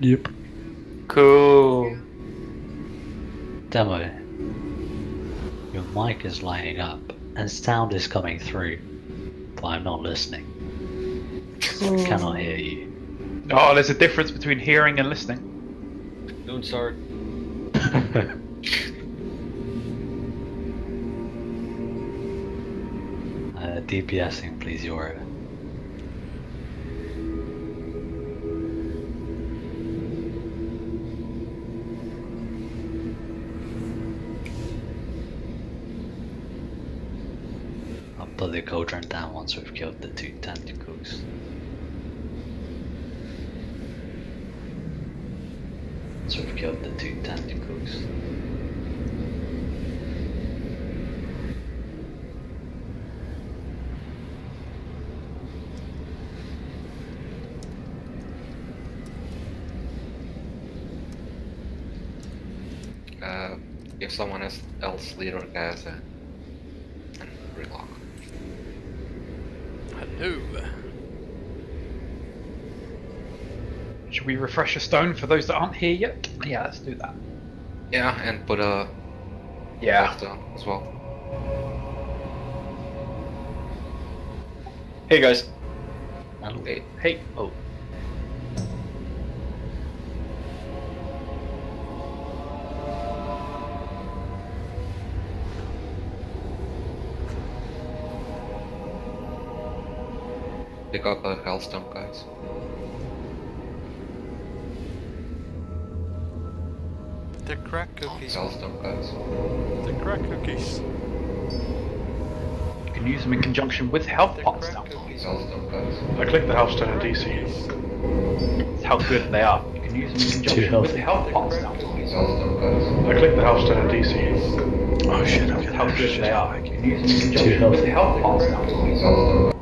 Yep. Cool. Demo, your mic is lighting up and sound is coming through, but I'm not listening. I cannot hear you. Oh, there's a difference between hearing and listening. Don't start. DPSing, please, Yoro. I'll put the cauldron down once we've killed the 2 tentacles. Once we've killed the 2 tentacles. If someone else leader has and relock. Hello. Should we refresh a stone for those that aren't here yet? Yeah, let's do that. Yeah, and put a stone as well. Hey guys. Hello. Hey. Oh. Pick up a hellstone, guys. The crack cookies. Hellstone, guys. The crack cookies. You can use them in conjunction with health The pots crack now. cookies. Hellstone, guys. I clicked the hellstone in DC. That's how good they are. You can use them in conjunction with the health pots now. Hellstone, guys. I clicked the hellstone in DC. Oh shit, I'm That's how getting good they are. You can use them in Too conjunction with the health pots now. Hellstone.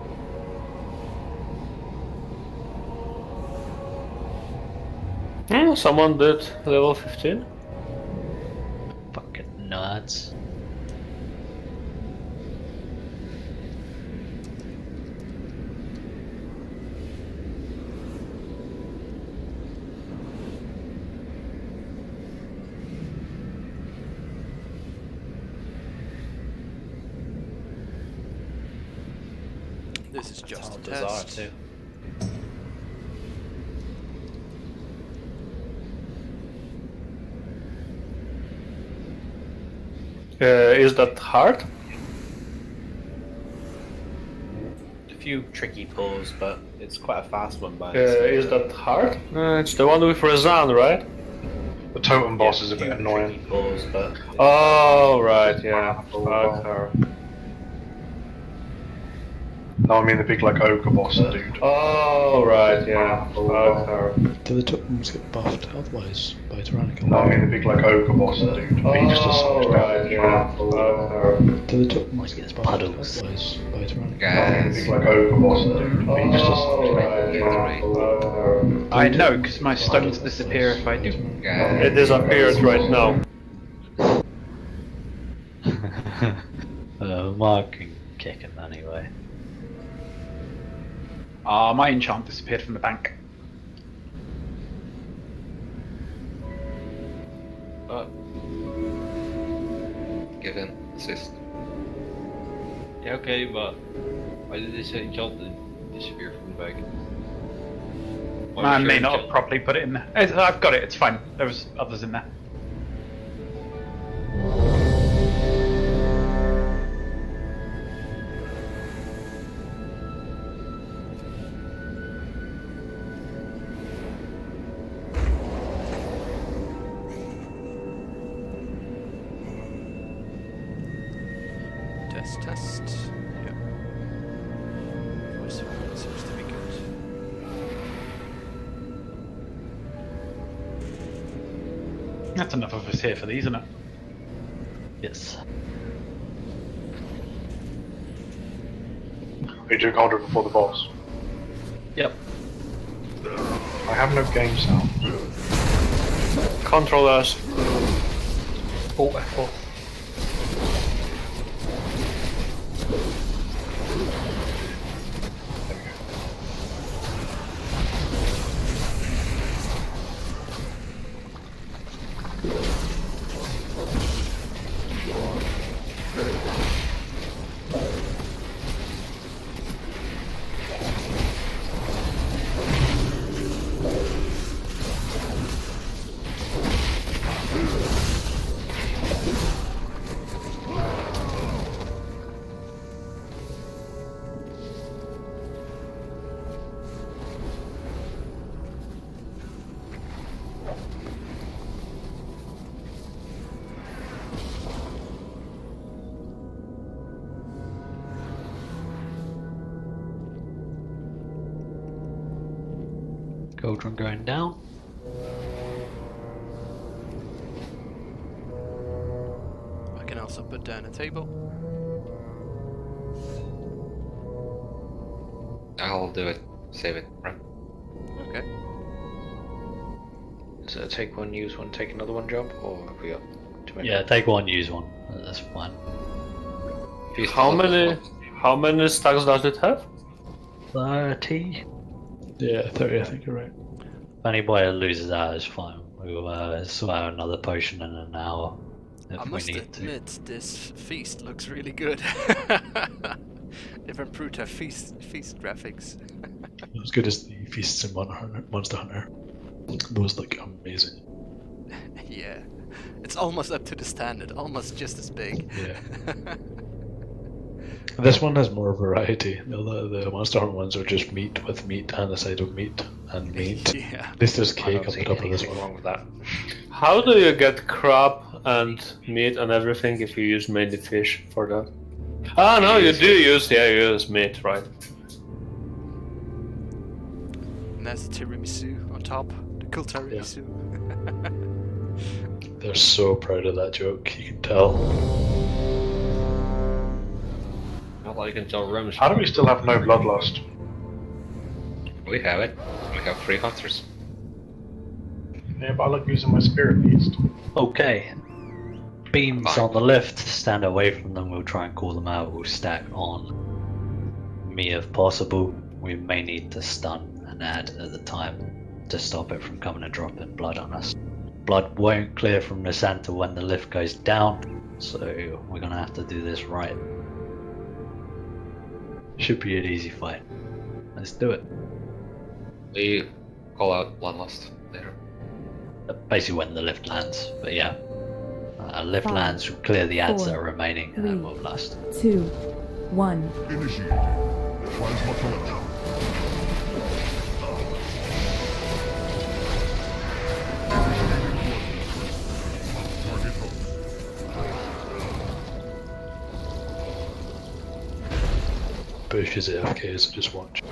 Someone did level 15. Fucking nuts. This is just a Bizarre test. too. Is that hard? A few tricky pulls, but it's quite a fast one by Is that hard? It's the one with Razan, right? The totem boss is a bit Tricky annoying. pulls, but Oh, right, yeah. Okay. No, I mean the big like ogre boss dude. Oh, right, yeah. Okay. Do the tokens get buffed otherwise by tyrannical? No, I mean the big like ogre boss dude. But he just does so much Oh, right, damage. yeah. Okay. Do the tokens Get get buffed puddles. otherwise by tyrannical? No, I mean the Guys. big like ogre boss dude. But he just does so much Oh, damage. right, yeah. Okay. I know, because my stones disappear if I do. Guys. It disappeared right now. Mark can kick him anyway. Ah, my enchant disappeared from the bank. Give in. Assist. Yeah, okay, but why did this enchant disappear from the bag? Why was I your may not have enchant- properly put it in there. I've got it, it's fine. There was others in there. Test. Yeah. Voice seems to be good. That's enough of us here for these, isn't it? Yes. Are you doing harder before the boss? Yep. I have no game sound. Controllers. Oh, F4. cauldron going down. I can also put down a table. I'll do it. Save it. Right. Okay. Is it a take one, use one, take another one job, or have we got too many? Yeah, take one, use one. That's fine. Feast How of the many? Lost. How many stacks does it have? 30. Yeah, 30, I think you're right. If anybody loses out, it's fine. We'll sort out another potion in an hour if I we must need to. admit, this feast looks really good. They've improved our feast graphics. As good as the feasts in Monster Hunter. Those look amazing. Yeah, it's almost up to the standard, almost just as big. Yeah. This one has more variety. The Monster Hunter ones are just meat with meat and a side of meat and meat. Yeah. At least there's I cake don't on see top of this anything one. wrong with that. How do you get crab and meat and everything if you use mainly fish for that? Ah, no, you use meat, right? And there's the tiramisu on top, the cool tiramisu. They're so proud of that joke, you can tell. Not like until Rome's. How do we still have no bloodlust? We have it. We have 3 hunters. Yeah, but I like using my spirit beast. Okay. Beams Fine. on the left, stand away from them, we'll try and call them out, we'll stack on me if possible. We may need to stun and add at the time to stop it from coming and dropping blood on us. Blood won't clear from the center when the lift goes down, so we're gonna have to do this right. Should be an easy fight. Let's do it. We call out bloodlust later. Basically when the lift lands, but yeah. Lift 5, lands, we'll clear the ads 4, that are remaining, and then 3, we'll blast. 2, 1. Initiated. Plasma collection. Target host. Bush is AFK, so just watch.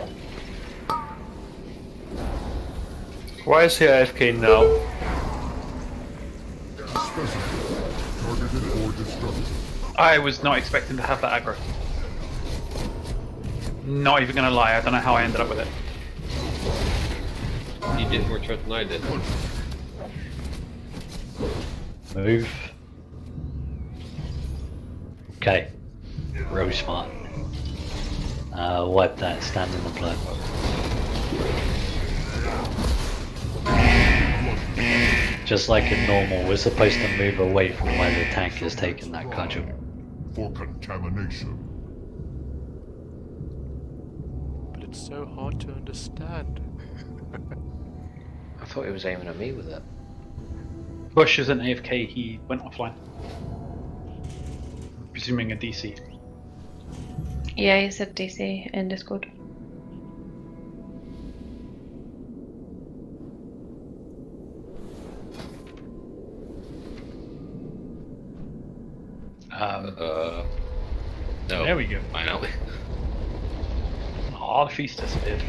Why is he AFK now? Targeted or destructed. I was not expecting to have that aggro. Not even gonna lie, I don't know how I ended up with it. You did more threat than I did. Move. Okay. Real smart. Wipe that, stand in the blood. Just like in normal, we're supposed to move away from where the tank is taking that cudgel. For contamination. But it's so hard to understand. I thought he was aiming at me with it. Bush isn't AFK, he went offline. Presuming a DC. Yeah, he said DC in Discord. No. There we go. Finally. Oh, the feast disappeared.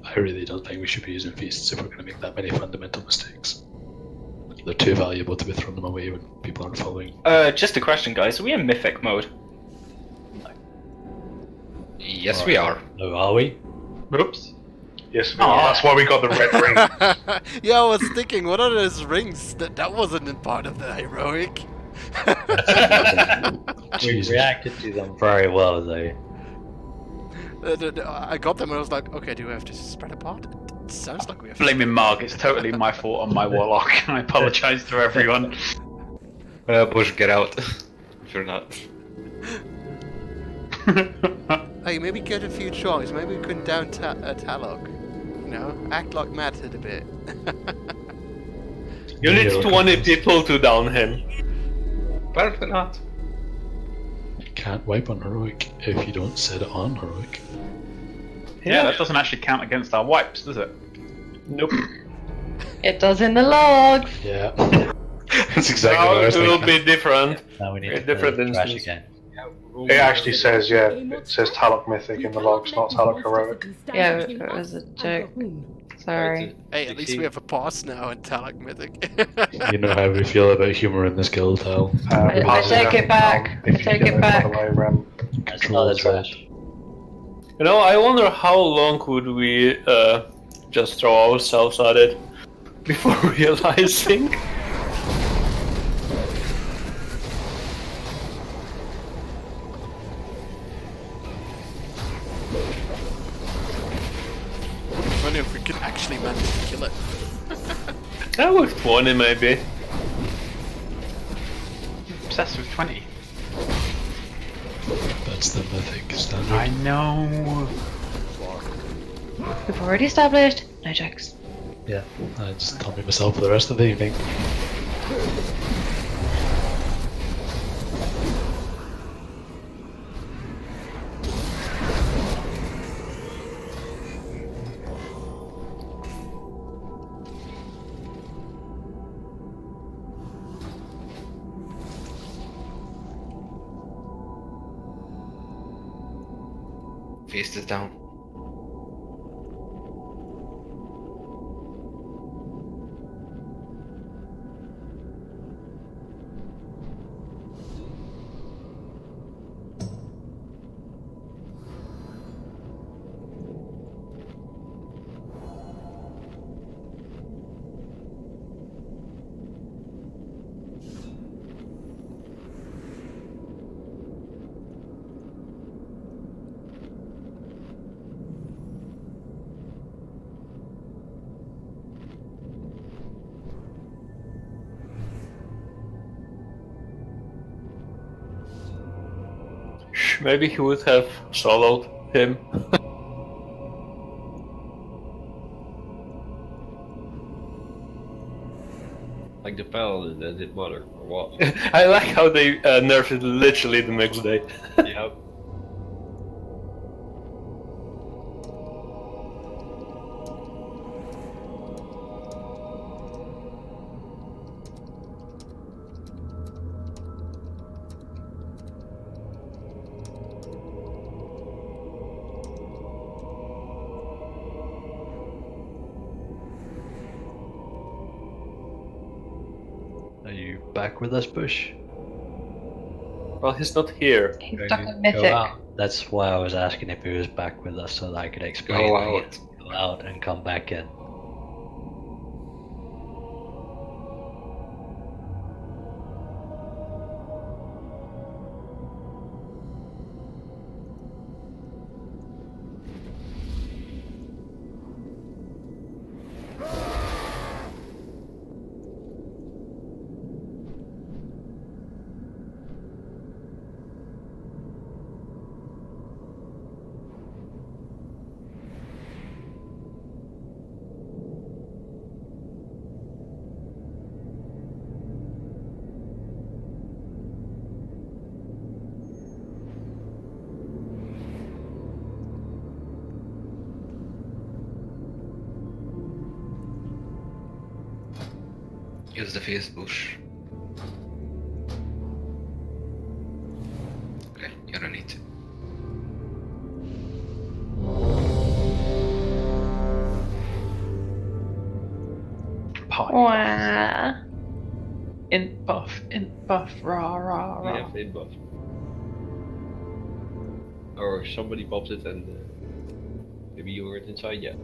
I really don't think we should be using feasts if we're going to make that many fundamental mistakes. They're too valuable to be throwing them away when people aren't following. Just a question, guys. Are we in Mythic mode? Yes, we are. No, are we? Oops. Yes, we are. That's why we got the red ring. Yeah, I was thinking, what are those rings? That wasn't in part of the heroic. We Jesus. reacted to them very well though. I got them and I was like, okay, do we have to spread apart? It sounds like we have to. Blaming Marg, it's totally my fault on my warlock. I apologise to everyone. Bush, get out. If you're not. Hey, maybe get a few tries. Maybe we can down Talok. You know, act like Matt did a bit. You need 20 people to down him. Apparently not. You can't wipe on heroic if you don't set it on heroic. Yeah, that doesn't actually count against our wipes, does it? Nope. It does in the logs. Yeah. That's exactly Now what I was it will thinking. be different. Now we need A to different put the trash instance. again. It actually says, yeah, it says Talok Mythic in the logs, not Talok Heroic. Yeah, it was a joke. Sorry. Hey, at least we have a boss now in Talak Mythic. You know how we feel about humour in this guild, Hal. I take it back. I take it back. That's not the trash. You know, I wonder how long would we just throw ourselves at it before realizing. I wonder if we could actually manage to kill it. That was 20 maybe. Obsessed with 20. That's the mythic standard. I know. We've already established no jokes. Yeah, I just told me myself for the rest of the evening. Feast is down. Maybe he would have soloed him. Like the paladin that did mother, or what? I like how they nerfed it literally the next day. Yep. Are you back with us, Bush? Well, he's not here. He's Go- stuck in go Mythic. out. That's why I was asking if he was back with us so that I could explain. Go why he out. had to Go out and come back in. Use the face bush. Okay, you don't need to. Wah. In buff, rah, rah, We rah. have in buff. Or somebody pops it and maybe you weren't inside yet.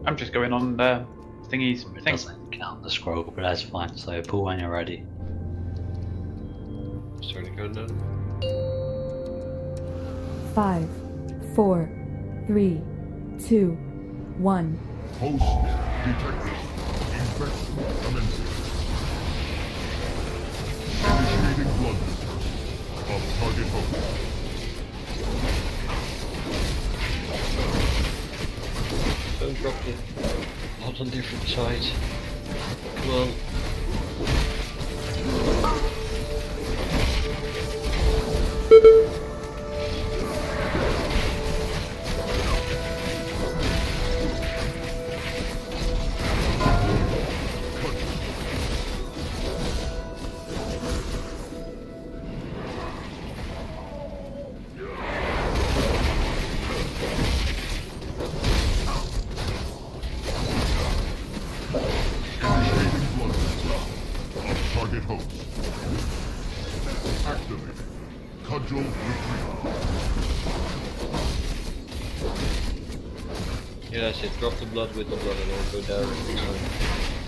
I'm just going on thingy's It thing. doesn't count the scroll, but that's fine. So pull when you're ready. Starting to count down. 5, 4, 3, 2, 1. Host detected. Infection commencing. Initiating blood dispersal of target host. Don't drop the blood on different sides. Come on. target host. Activate. Cudgel retreat. Yeah, that's it. Drop the blood with the blood and it'll go down.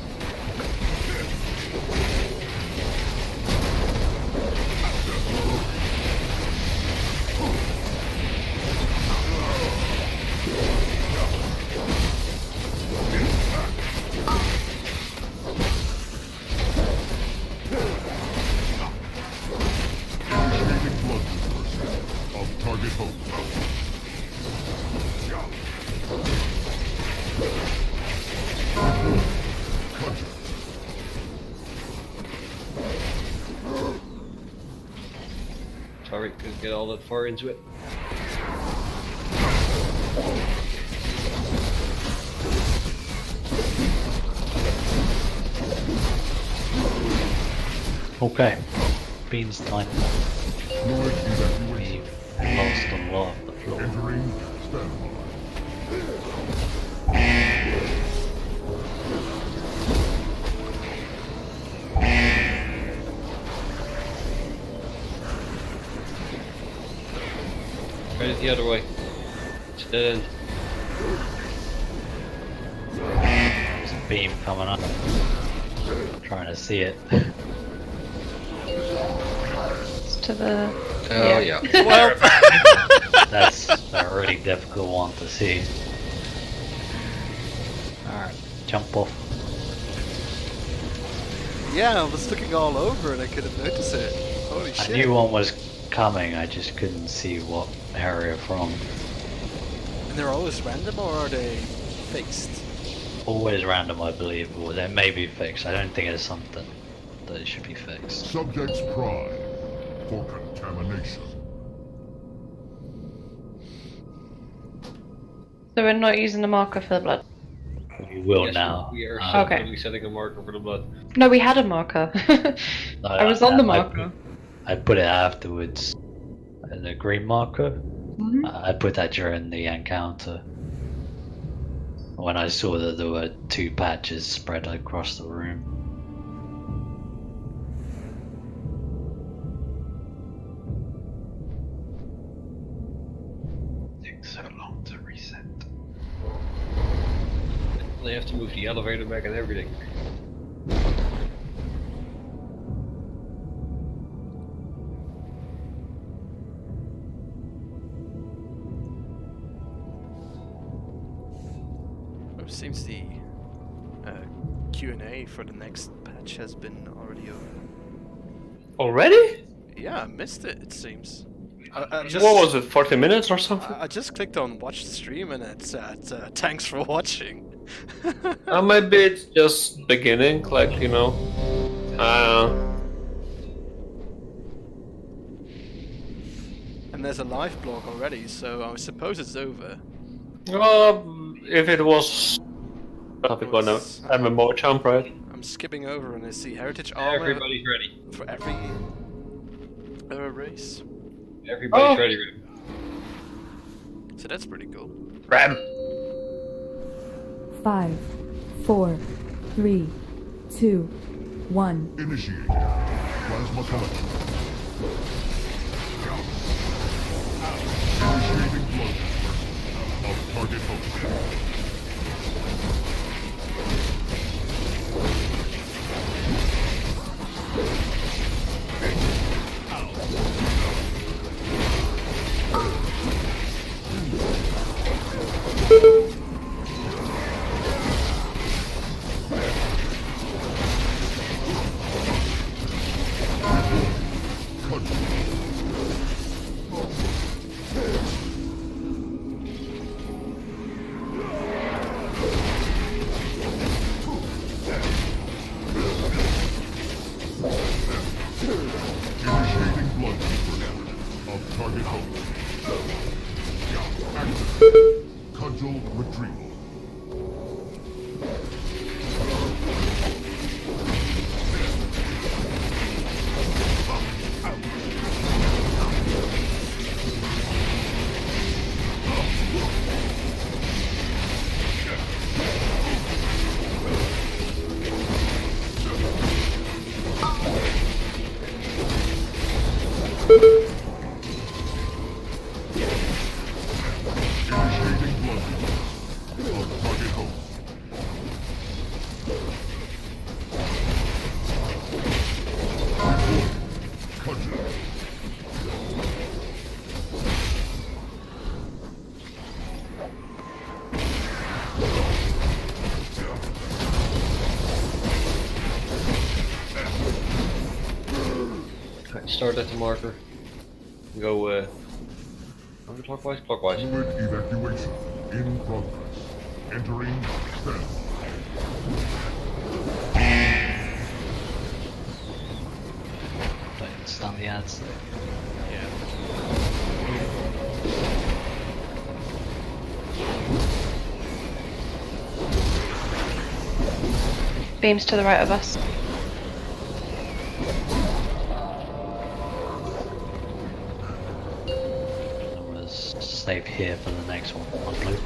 Initiating blood dispersal of target host. Cudgel. Sorry, couldn't get all that far into it. Okay. Beans time. Fluid evacuation. We've lost a lot of the floor. Entering standby. Try it the other way. It's dead end. There's a beam coming up. Trying to see it. It's to the. Oh yeah. Well, That's a really difficult one to see. Alright, jump off. yeah, I was looking all over and I couldn't notice it. Holy I shit. knew one was coming, I just couldn't see what area from. And they're always random or are they fixed? Always random, I believe, or they may be fixed. I don't think it's something that it should be fixed. Subject's pride for contamination. So we're not using the marker for the blood. We will Yes, now. We are Okay. certainly setting a marker for the blood. No, we had a marker. No, I was on the marker. I put it afterwards. The green marker. Mhm. I put that during the encounter. When I saw that there were two patches spread across the room. Takes so long to reset. They have to move the elevator back and everything. It seems the Q&A for the next patch has been already over. Already? Yeah, I missed it, it seems. What was it, 40 minutes or something? I just clicked on watch the stream and it said thanks for watching. Maybe it's just beginning, like, you know. And there's a live blog already, so I suppose it's over. If it was... Probably gonna MMO jump, right? I'm skipping over and I see heritage armor Everybody's ready. for every race. Everybody's ready. So that's pretty cool. Ram! 5, 4, 3, 2, 1. Initiating plasma collection. Initiating blood dispersal of target host. Initiating blood dispersal of target host. Activate. Cudgel retrieval. Start at the marker. Go counterclockwise, clockwise. Fluid evacuation in progress. Entering stand. Don't stun the ads. Beams to the right of us. Save here for the next one. On blue.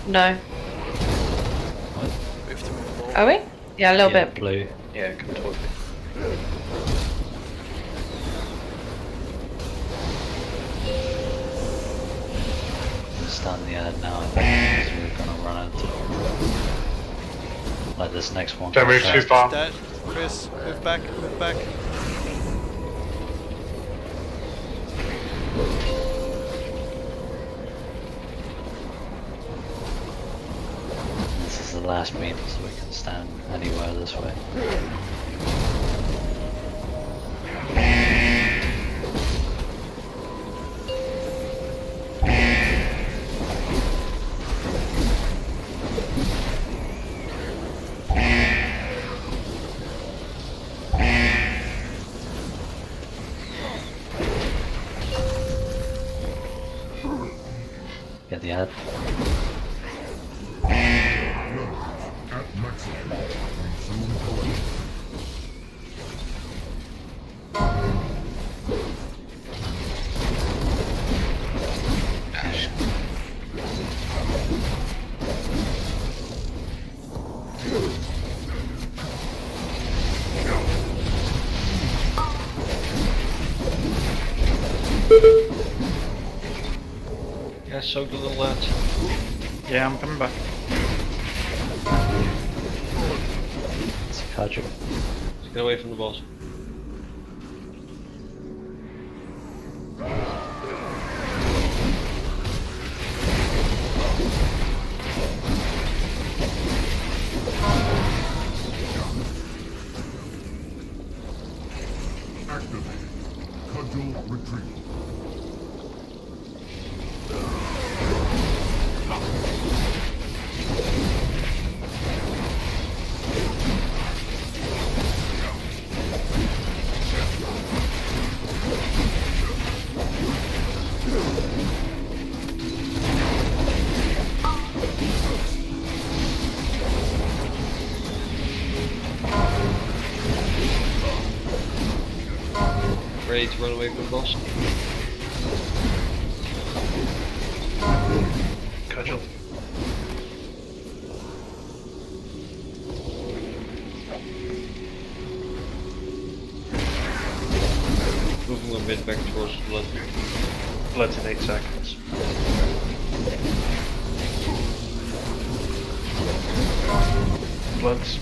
No. Move to move Are we? Yeah, a little bit. Blue. Yeah, come towards me. Stun the ad now, I think, because we're gonna run into like this next one. Don't move too far. Dead. Chris, move back, move back. This is the last beam, so we can stand anywhere this way. Get the ad. At maximum. Resume collection. Yeah, so the little lads. Yeah, I'm coming back. It's a Kaiju. Let's get away from the boss. Activate. Cudgel retreat. Ready to run away from the boss? Cudgel. Moving a bit back towards the blood. Blood's in 8 seconds. Bloods.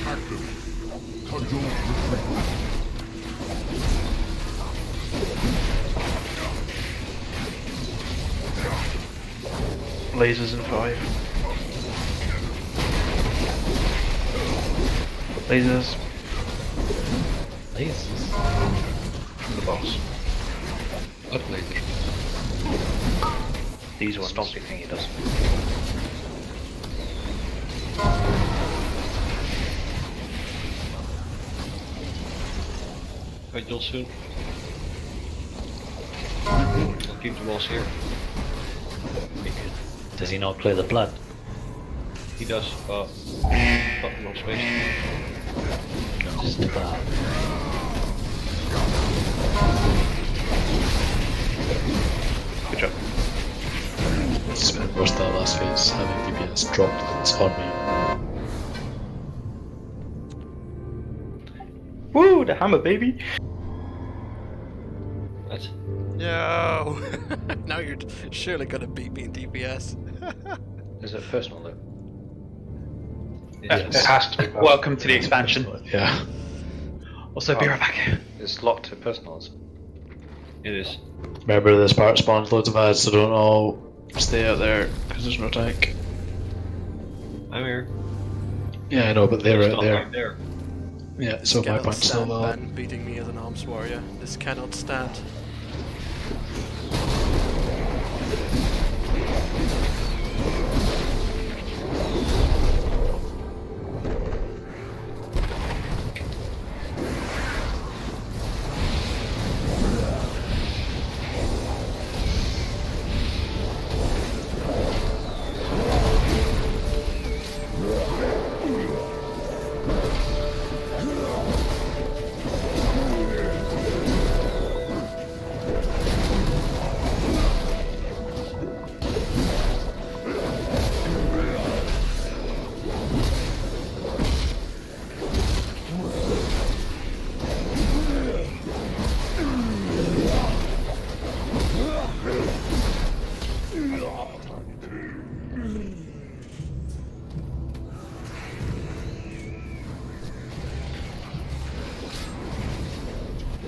Activate. Cudgel retreat. Lasers in 5. Lasers. Lasers. From the boss. Up laser. These ones. Stompy thing he does. Quite dull soon. I'll keep the boss here. Does he not clear the blood? He does, but got no space. Just about. Good job. Spent most of that last phase having DPS dropped on me. Woo, the hammer, baby! What? No! Now you're surely gonna beat me in DPS. Is it personal though? It has to be. Welcome to the expansion. Yeah. Also, be right back. It's locked to personals. It is. Remember, this part spawns loads of ads, so don't all stay out there because there's no tank. I'm here. Yeah, I know, but they're Stop there. right there. Yeah, so my Cannot point's still stand valid. Ben beating me as an arms warrior. This cannot stand.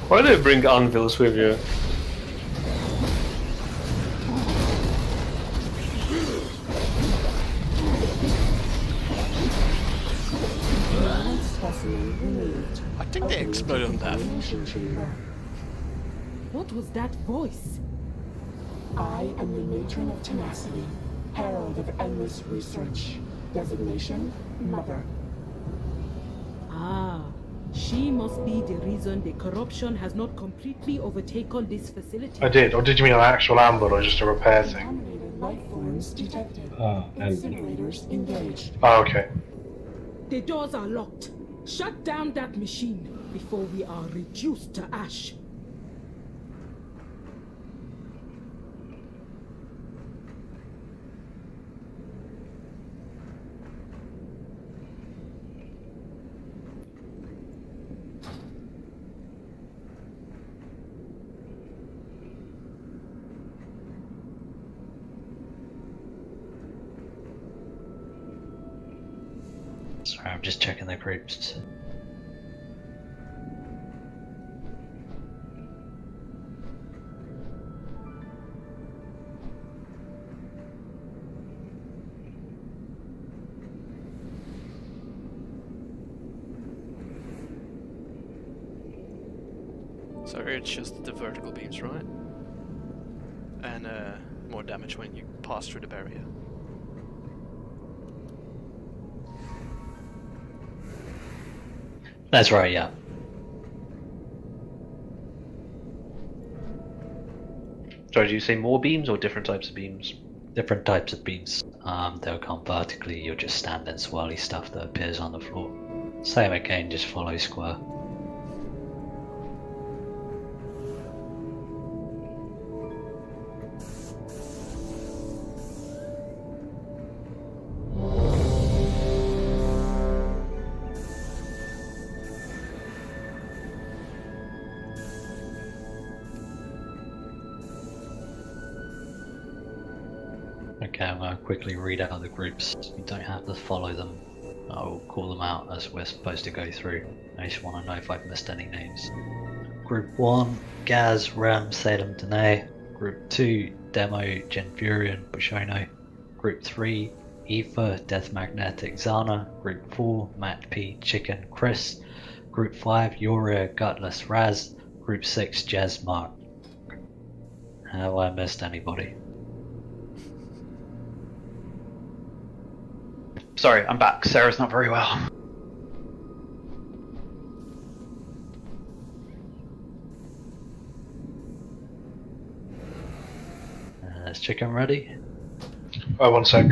Why do you bring anvils with you? I think they exploded on that. What was that voice? I am the matron of tenacity, herald of endless research. Designation, Mother. Ah, she must be the reason the corruption has not completely overtaken this facility. I did. Or did you mean an actual ambush or just a repair thing? Contaminated life forms detected. Oh, Incinerators engaged. Oh, okay. The doors are locked. Shut down that machine before we are reduced to ash. Sorry, I'm just checking the groups. So it's just the vertical beams, right? And more damage when you pass through the barrier. That's right, yeah. Sorry, did you say more beams or different types of beams? Different types of beams. They'll come vertically, you'll just stand in swirly stuff that appears on the floor. Same again, just follow square. Okay, I'm going to quickly read out the groups. You don't have to follow them. I'll call them out as we're supposed to go through. I just want to know if I've missed any names. Group 1, Gaz, Ram, Salem, Danae. Group 2, Demo, Genfurion, Bushono. Group 3, Aoife, Death Magnetic, Zana. Group 4, Matt P, Chicken, Chris. Group 5, Yoria, Gutless, Raz. Group 6, Jazz, Mark. Have I missed anybody? Sorry, I'm back. Sarah's not very well. Is Chicken ready? Oh, 1 sec.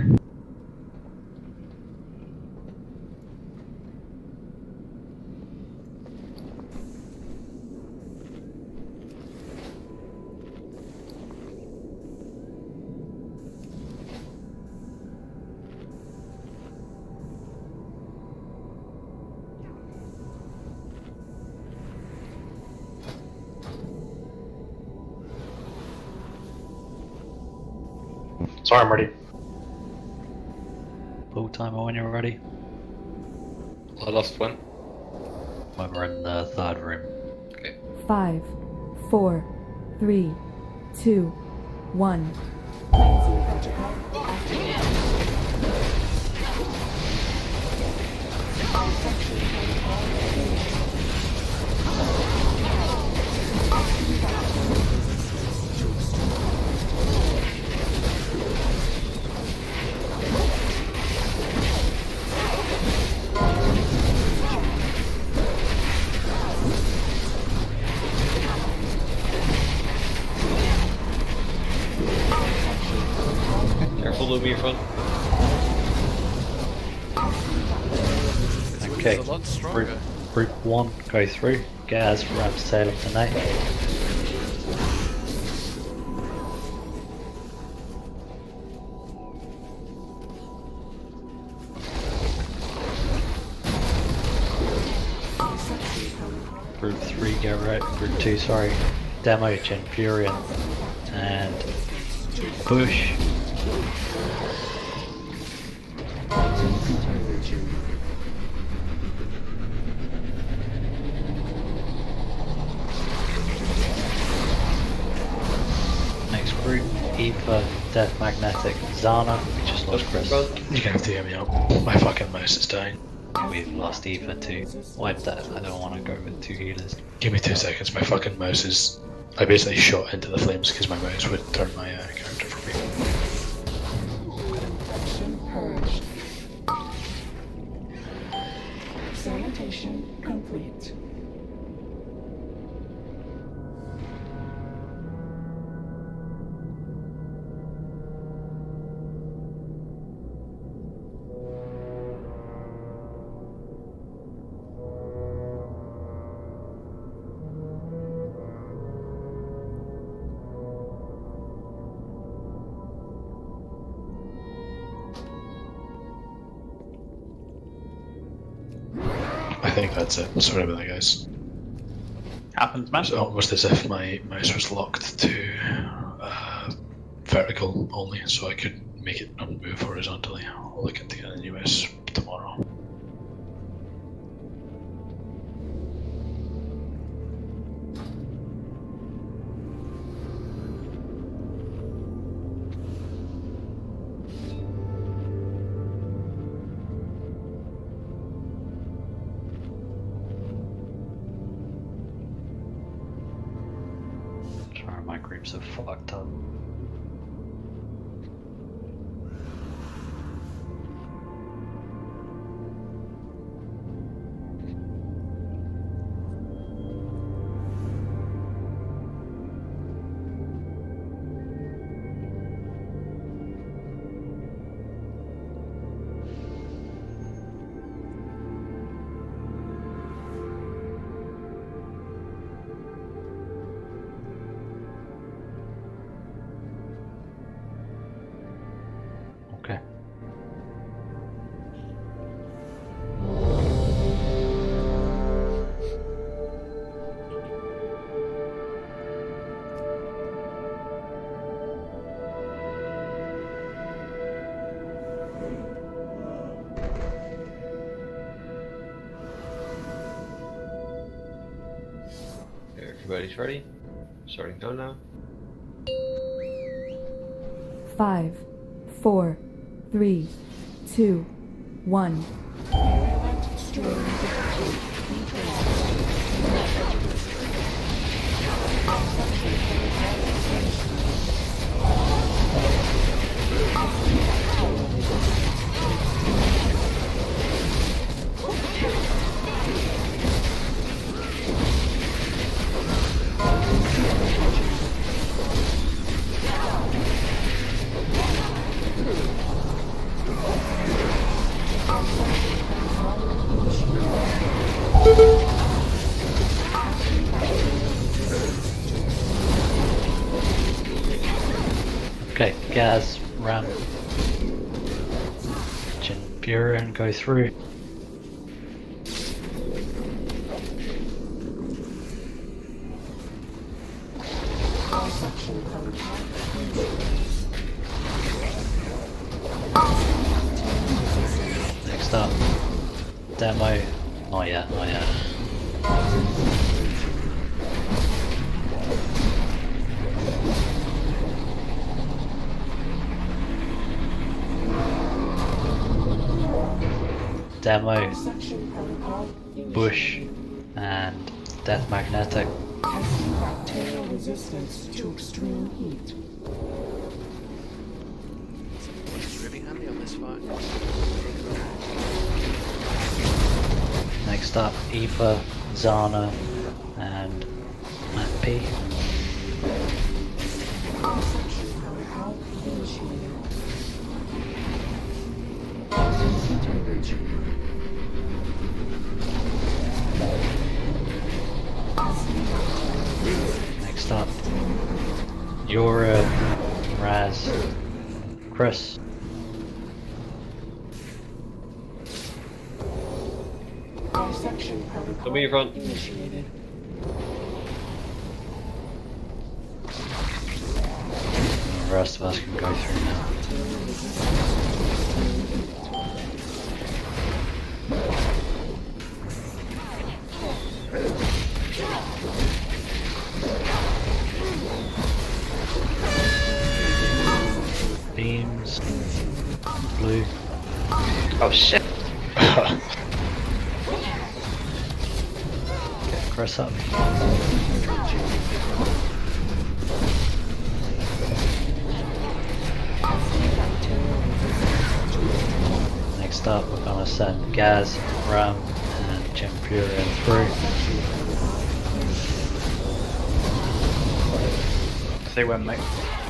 Sorry, I'm ready. Full timer when you're ready. I lost one. When we're in the third room. Okay. 5, 4, 3, 2, 1. follow me in front. Okay, a lot stronger. group 1, go through. Gaz, ramp sail of the night. Group 3, go right. Group 2, sorry. Demo, Genfurion, and Bush. Next group, Aoife, Death Magnetic, Zana. We just lost Chris. You're gonna have to hear me out. My fucking mouse is dying. We've lost Aoife too. Wipe that. I don't want to go with 2 healers. Give me 2 seconds. My fucking mouse is. I basically shot into the flames because my mouse would turn my character for me. Infection purged. Sanitation complete. I think that's it. Sorry about that, guys. Happens, man. It's almost as if my mouse was locked to vertical only, so I could make it not move horizontally. I'll look into getting a new mouse tomorrow. Sorry, my groups are fucked up. Okay. Everybody's ready? Starting countdown. 5, 4, 3, 2, 1. Okay, Gaz, ramp. Genfurion, go through. Next up, demo. Not yet, not yet. Demo, Bush, and Death Magnetic. Testing bacterial resistance to extreme heat. It's really handy on this fight. Next up, Aoife, Zana, and Matt P. Next up, Yura, Raz, Chris. Dissection protocol Come in front. initiated. The rest of us can go through now. Beams, blue. Oh shit! Get Chris up. Next up, we're gonna send Gaz, Ram, and Chempurian through. Say when, mate.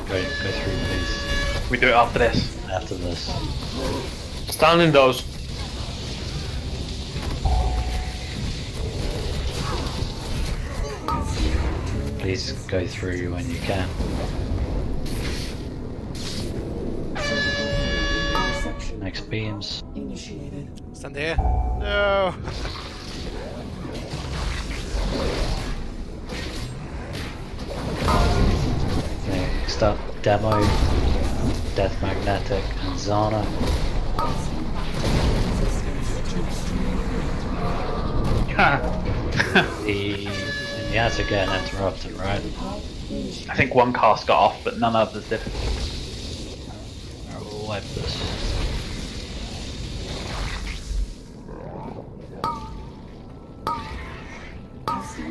Go through, please. We do it after this. After this. Stand in those. Please go through when you can. Next beams. Initiated. Stand there. No. Next up, Demo, Death Magnetic, and Zana. You had to get an interrupted, right? I think one cast got off, but none others did. We'll wipe this.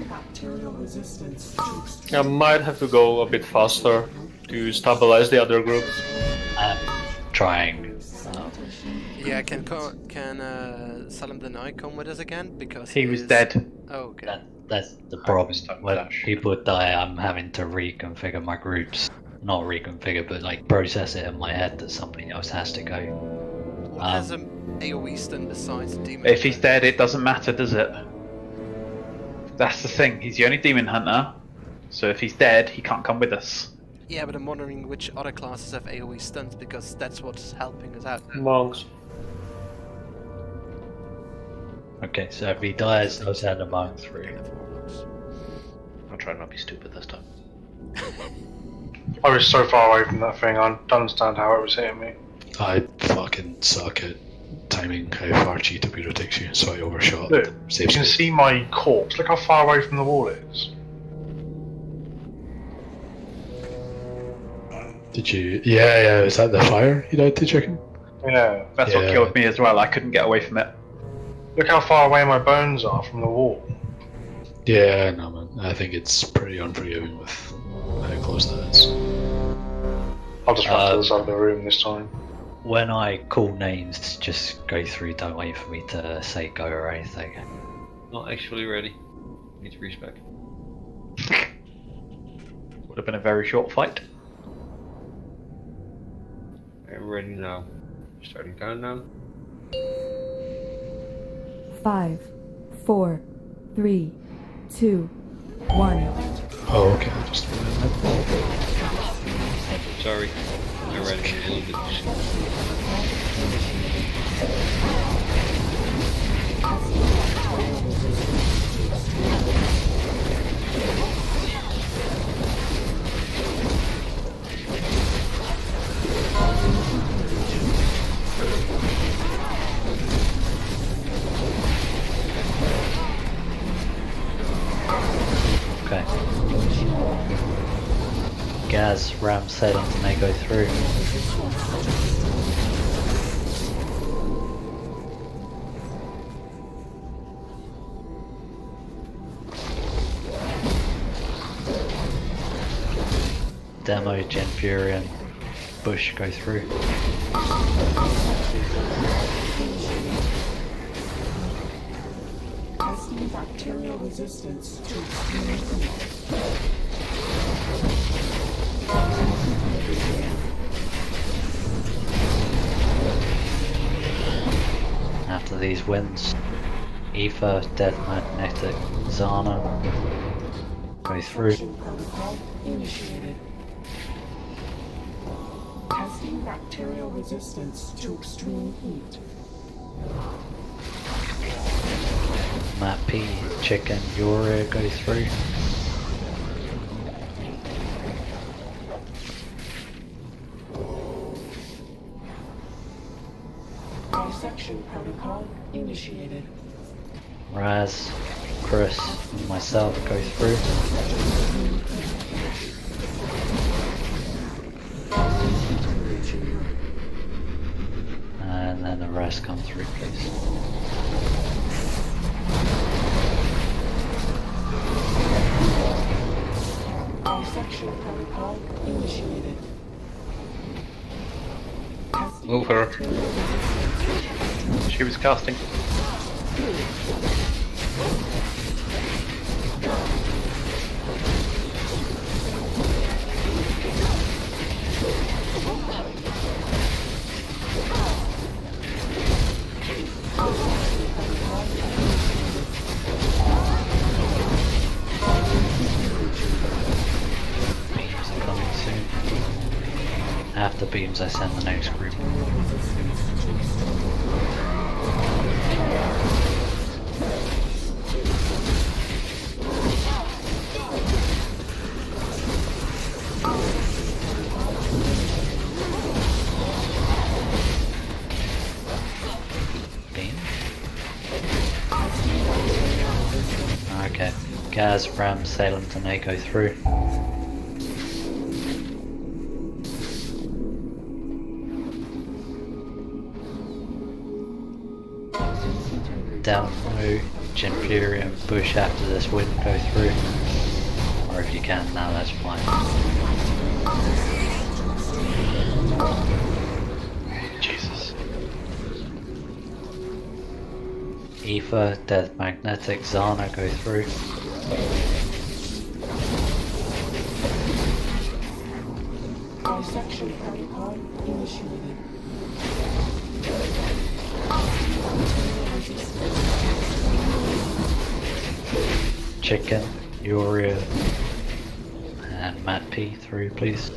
Bacterial resistance. I might have to go a bit faster to stabilize the other groups. I'm trying. Yeah, can Salim Denai come with us again? Because He was dead. Oh, okay. That's the problem. When people die, I'm having to reconfigure my groups. Not reconfigure, but like process it in my head that somebody else has to go. What has an AoE stun besides demon? If he's dead, it doesn't matter, does it? That's the thing. He's the only demon hunter. So if he's dead, he can't come with us. Yeah, but I'm wondering which other classes have AoE stuns because that's what's helping us out. Monks. Okay, so if he dies, I'll send a monk through. I'll try not to be stupid this time. I was so far away from that thing, I don't understand how it was hitting me. I fucking suck at timing how far Chi torpedo takes you, so I overshot. Look, you can see my corpse. Look how far away from the wall it is. Did you? Yeah. Is that the fire you died to, chicken? Yeah. That's what killed me as well. I couldn't get away from it. Look how far away my bones are from the wall. Yeah, no man. I think it's pretty unforgiving with how close that is. I'll just run to the side of the room this time. When I call names, just go through. Don't wait for me to say go or anything. Not actually ready. Need to respec. Would have been a very short fight. I'm ready now. Starting countdown. 5, 4, 3, 2, 1. Oh, okay. Just Sorry. My writing is a little bit. Okay. Gaz, Ram, Salem, and they go through. Demo, Gen Fury, and Bush go through. Testing bacterial resistance to extreme these winds. Ether, Death Magnetic, Zana. Go through. Dissection protocol initiated. Testing bacterial resistance to extreme heat. Matt P, Chicken, Yoria, go through. Dissection protocol initiated. Raz, Chris, and myself go through. And then the rest come through, please. Dissection protocol initiated. Move her. She was casting. Beams are coming soon. After beams, I send the next group. Beam? Okay. Gaz, Ram, Salem, and they go through. Down low, Genfury and Bush after this wind go through. Or if you can now, that's fine. Jesus. Ether, Death Magnetic, Zana go through. Dissection protocol initiated. Chicken, Yoria, and Matt P through, please.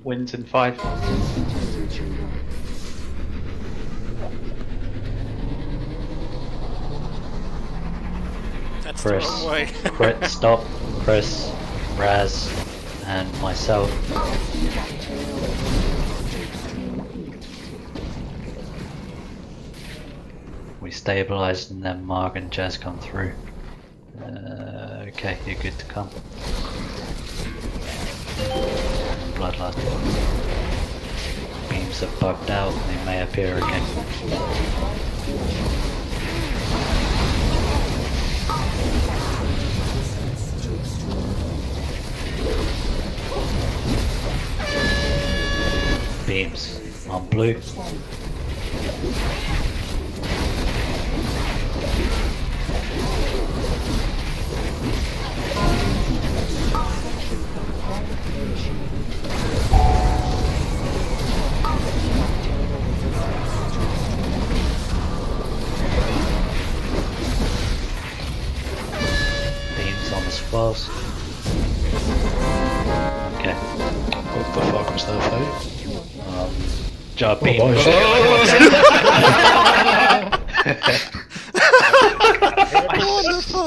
Wins in 5. That's Chris, the wrong way. Crit, stop, Chris, Raz, and myself. We stabilized and then Mark and Jazz come through. Okay, you're good to come. Bloodlust. Beams are bugged out and they may appear again. Beams on blue. Beams on the swells. Okay. What the fuck was that fight? Job beam. Wonderful.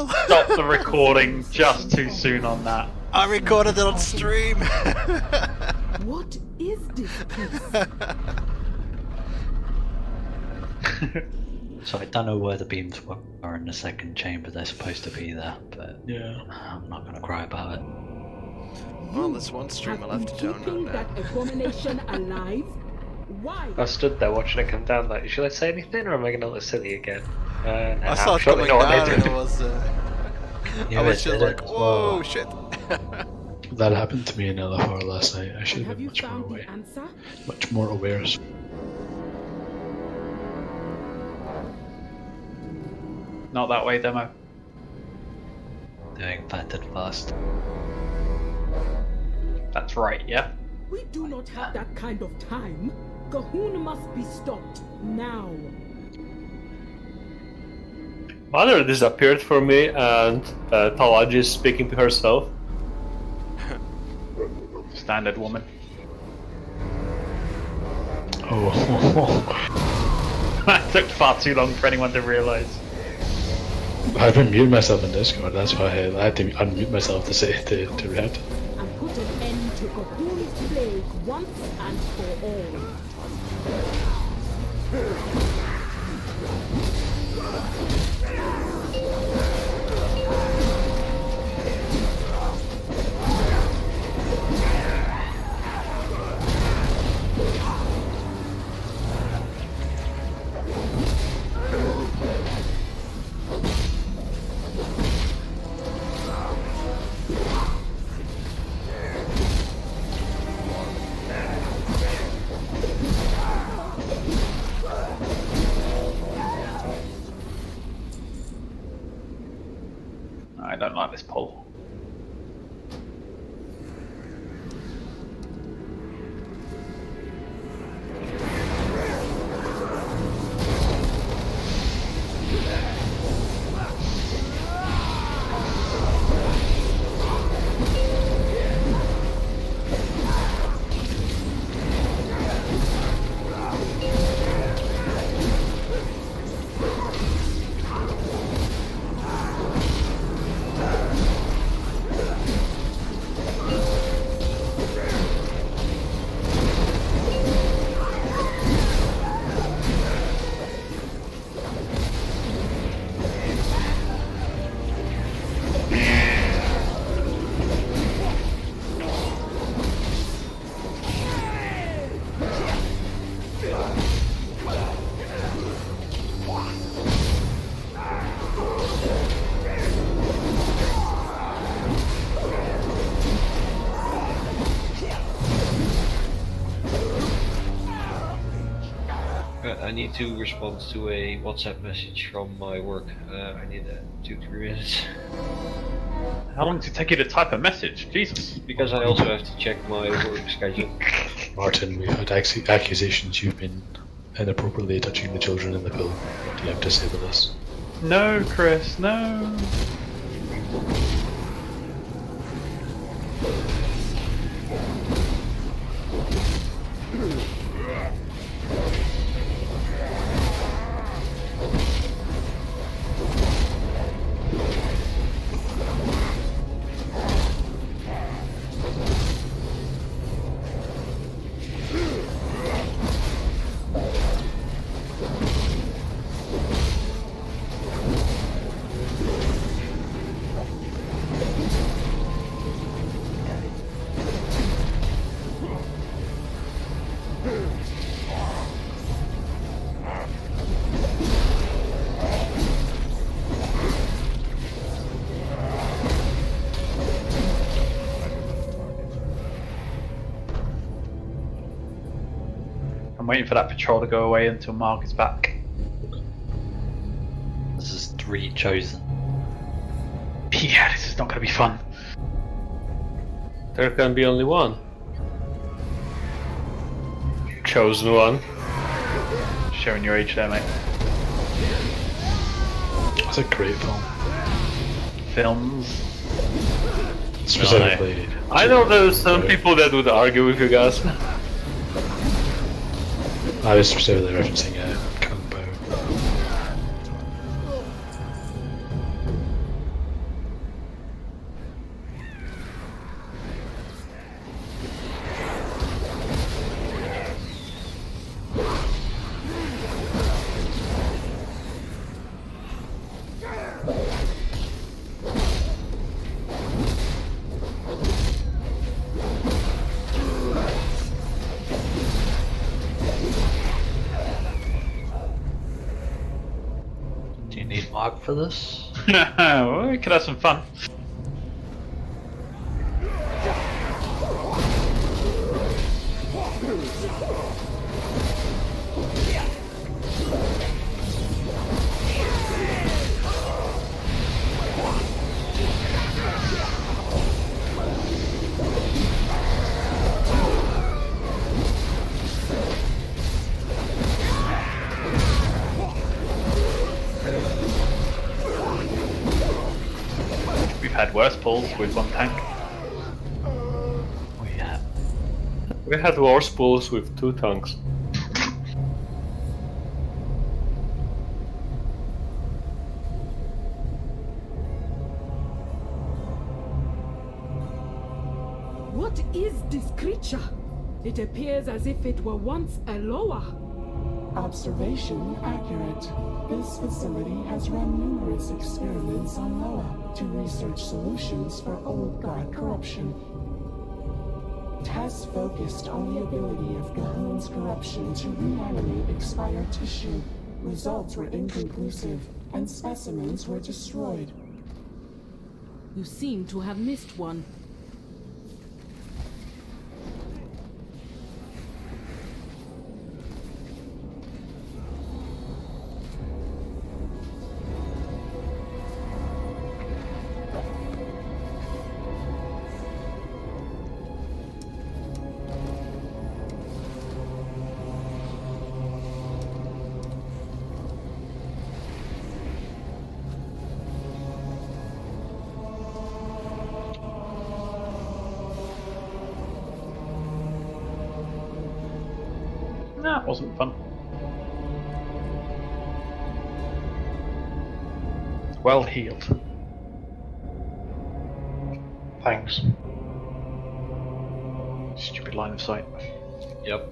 Stop the recording just too soon on that. I recorded it on stream. What is this place? So I don't know where the beams are in the second chamber. They're supposed to be there, but Yeah. I'm not gonna cry about it. Well, there's one stream I'll have to Keeping download now. that abomination alive? Why? I stood there watching it come down like, should I say anything or am I going to look silly again? I saw it coming down and it was... I was just like, whoa, shit. That happened to me in LFR last night. I should have Have been you much more found the aware. answer? Much more aware. Not that way, demo. Doing fatted fast. That's right, yeah? We do not have that kind of time. Cahoon must be stopped now. Mother disappeared for me, and Talaji is speaking to herself. Standard woman. Oh. That took far too long for anyone to realise. I've been muting myself in Discord, that's why I had to unmute myself to say to react. And put an end to Cocoon's plague once and for all. I don't like this poll. I need to respond to a WhatsApp message from my work. I need 2-3 minutes. How long does it take you to type a message? Jesus. Because I also have to check my work schedule. Martin, we've had accusations you've been inappropriately touching the children in the pool. What do you have to say to this? No, Chris, no. I'm waiting for that patrol to go away until Mark is back. This is 3 chosen. Yeah, this is not going to be fun. There can be only one. Chosen one. Showing your age there, mate. It's a great film. Films. Specifically. I know there's some people that would argue with you guys. I was specifically referencing Kung Pao. Do you need Mark for this? Well, we could have some fun. had worse pulls with one tank. We had worse pulls with 2 tanks. What is this creature? It appears as if it were once a Loa. Observation accurate. This facility has run numerous experiments on Loa to research solutions for old god corruption. Tests focused on the ability of Gahoon's corruption to reanimate expired tissue. Results were inconclusive, and specimens were destroyed. You seem to have missed one. Nah, it wasn't fun. Well healed. Thanks. Stupid line of sight. Yep.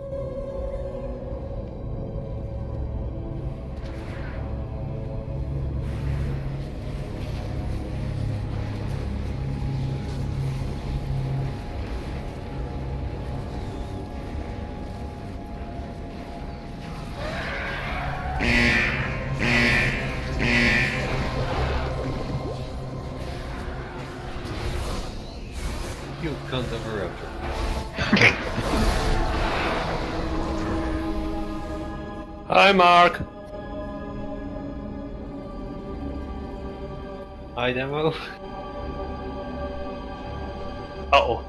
You cunt of a raptor. Hi, Mark. Hi, Demo. Uh-oh.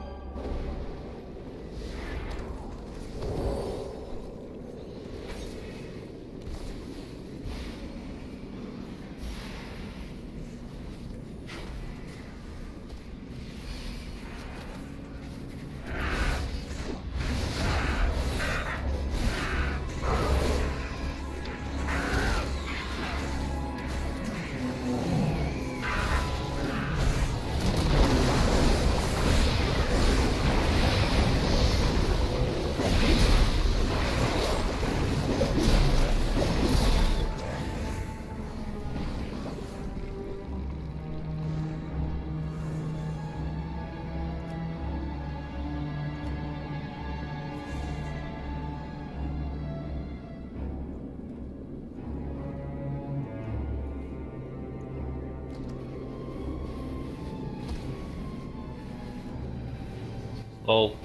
Lol.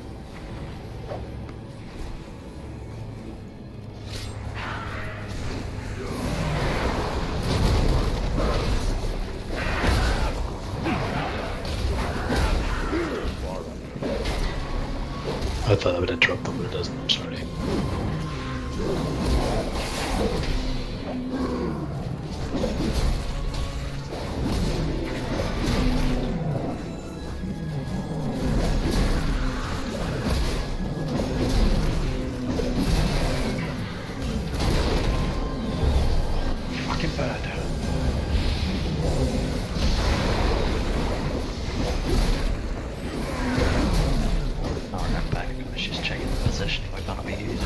I thought that would interrupt them, but it doesn't. I'm sorry. Fucking bird. I'll run back. I was just checking the position we're gonna be using.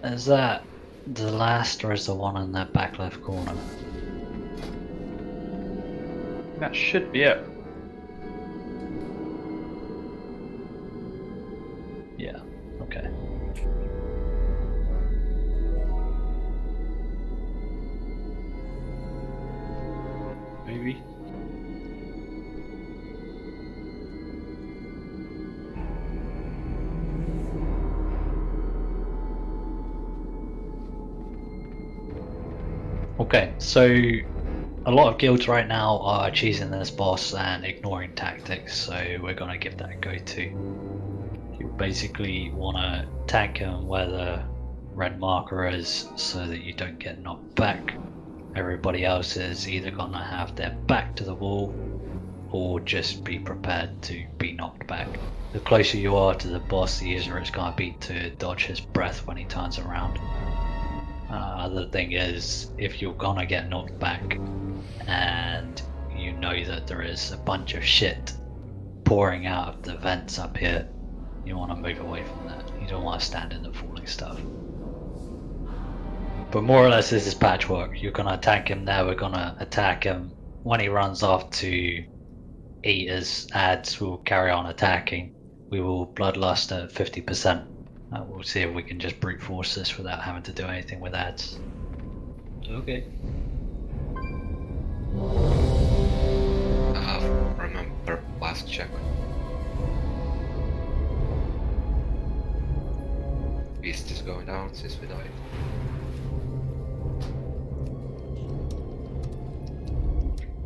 Is that the last, or is the one in that back left corner? That should be it. Yeah, okay. Maybe. Okay, so a lot of guilds right now are choosing this boss and ignoring tactics, so we're gonna give that a go too. You basically wanna tank him where the red marker is so that you don't get knocked back, Everybody else is either gonna have their back to the wall or just be prepared to be knocked back. The closer you are to the boss, the easier it's gonna be to dodge his breath when he turns around. Other thing is, if you're gonna get knocked back and you know that there is a bunch of shit pouring out of the vents up here, you want to move away from that. You don't want to stand in the falling stuff. But more or less this is patchwork. You're gonna attack him now, we're gonna attack him. When he runs off to eat his ads, we'll carry on attacking. We will bloodlust at 50%. We'll see if we can just brute force this without having to do anything with ads. Okay. Remember last check. Beast is going down since we died.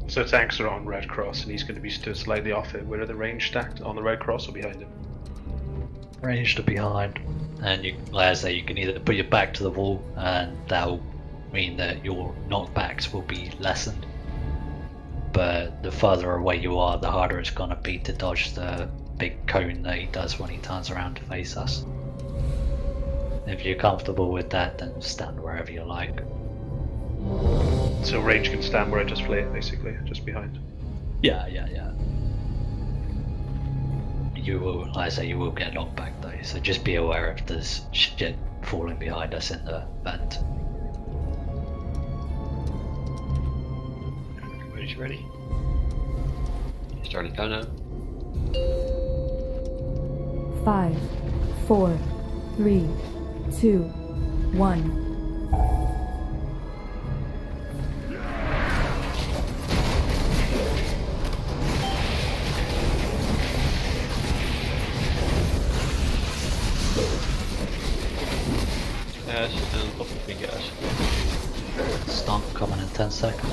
So tanks are on Red Cross and he's going to be stood slightly off it. Where are the range stacked? On the Red Cross or behind him? Range to behind. And you, like I say, you can either put your back to the wall and that'll mean that your knockbacks will be lessened. But the further away you are, the harder it's going to be to dodge the big cone that he does when he turns around to face us. If you're comfortable with that, then stand wherever you like. So range can stand where I just played, basically, just behind. Yeah. You will, like I say, you will get knocked back though, so just be aware if there's shit falling behind us in the vent. Everybody's ready. Starting countdown. 5, 4, 3, 2, 1. Ash and top of big ash. Stomp coming in 10 seconds.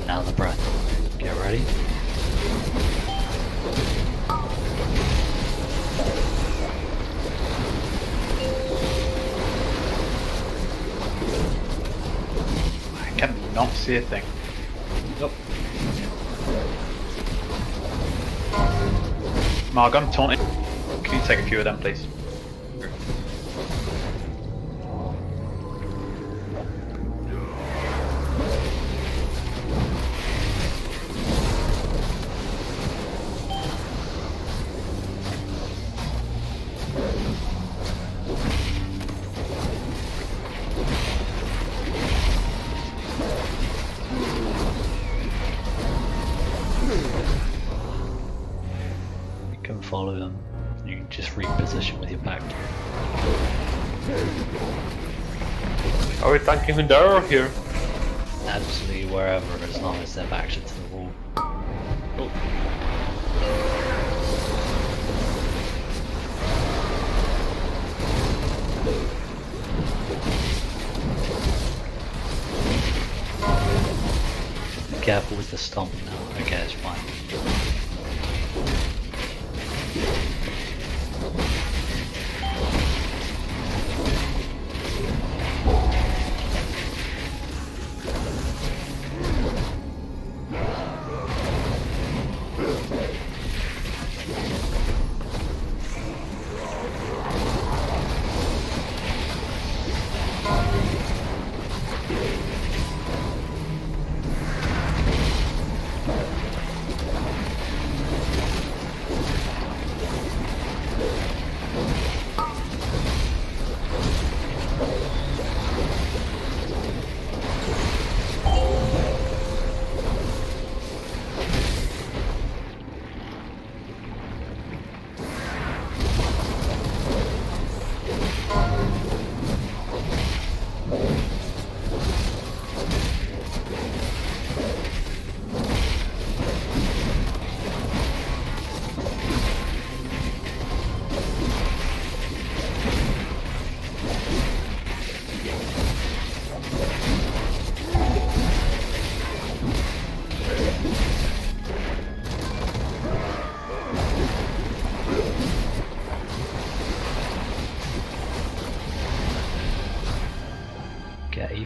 Now the breath. Get ready. I cannot see a thing. Nope. Margon, taunting. Can you take a few of them, please? You can follow them. You can just reposition with your back. Are we tanking him there or here? Absolutely wherever, as long as their backs are to the wall. Cool. Be careful with the stomp now. Okay, it's fine.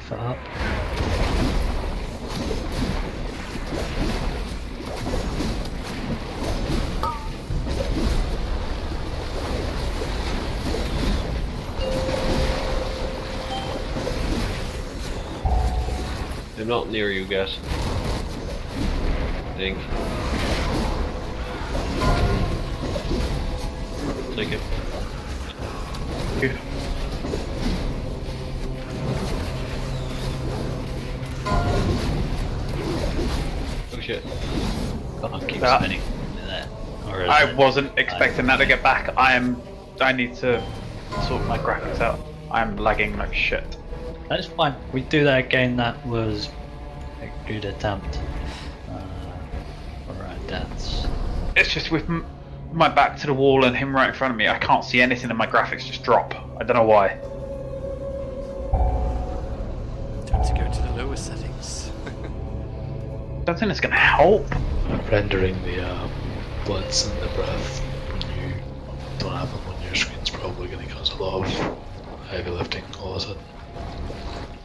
beef it up. I'm not near you guys. I think. Take it. Good. Oh shit. God, keep That- spinning there. Or is I it- wasn't expecting that to get back. I need to sort my graphics out. I'm lagging like shit. That's fine. We do that again. That was a good attempt for our deaths. It's just with my back to the wall and him right in front of me, I can't see anything and my graphics just drop. I don't know why. Time to go to the lower settings. Don't think it's going to help. Rendering the bloods and the breath when you don't have them on your screen is probably going to cause a lot of heavy lifting all of a sudden.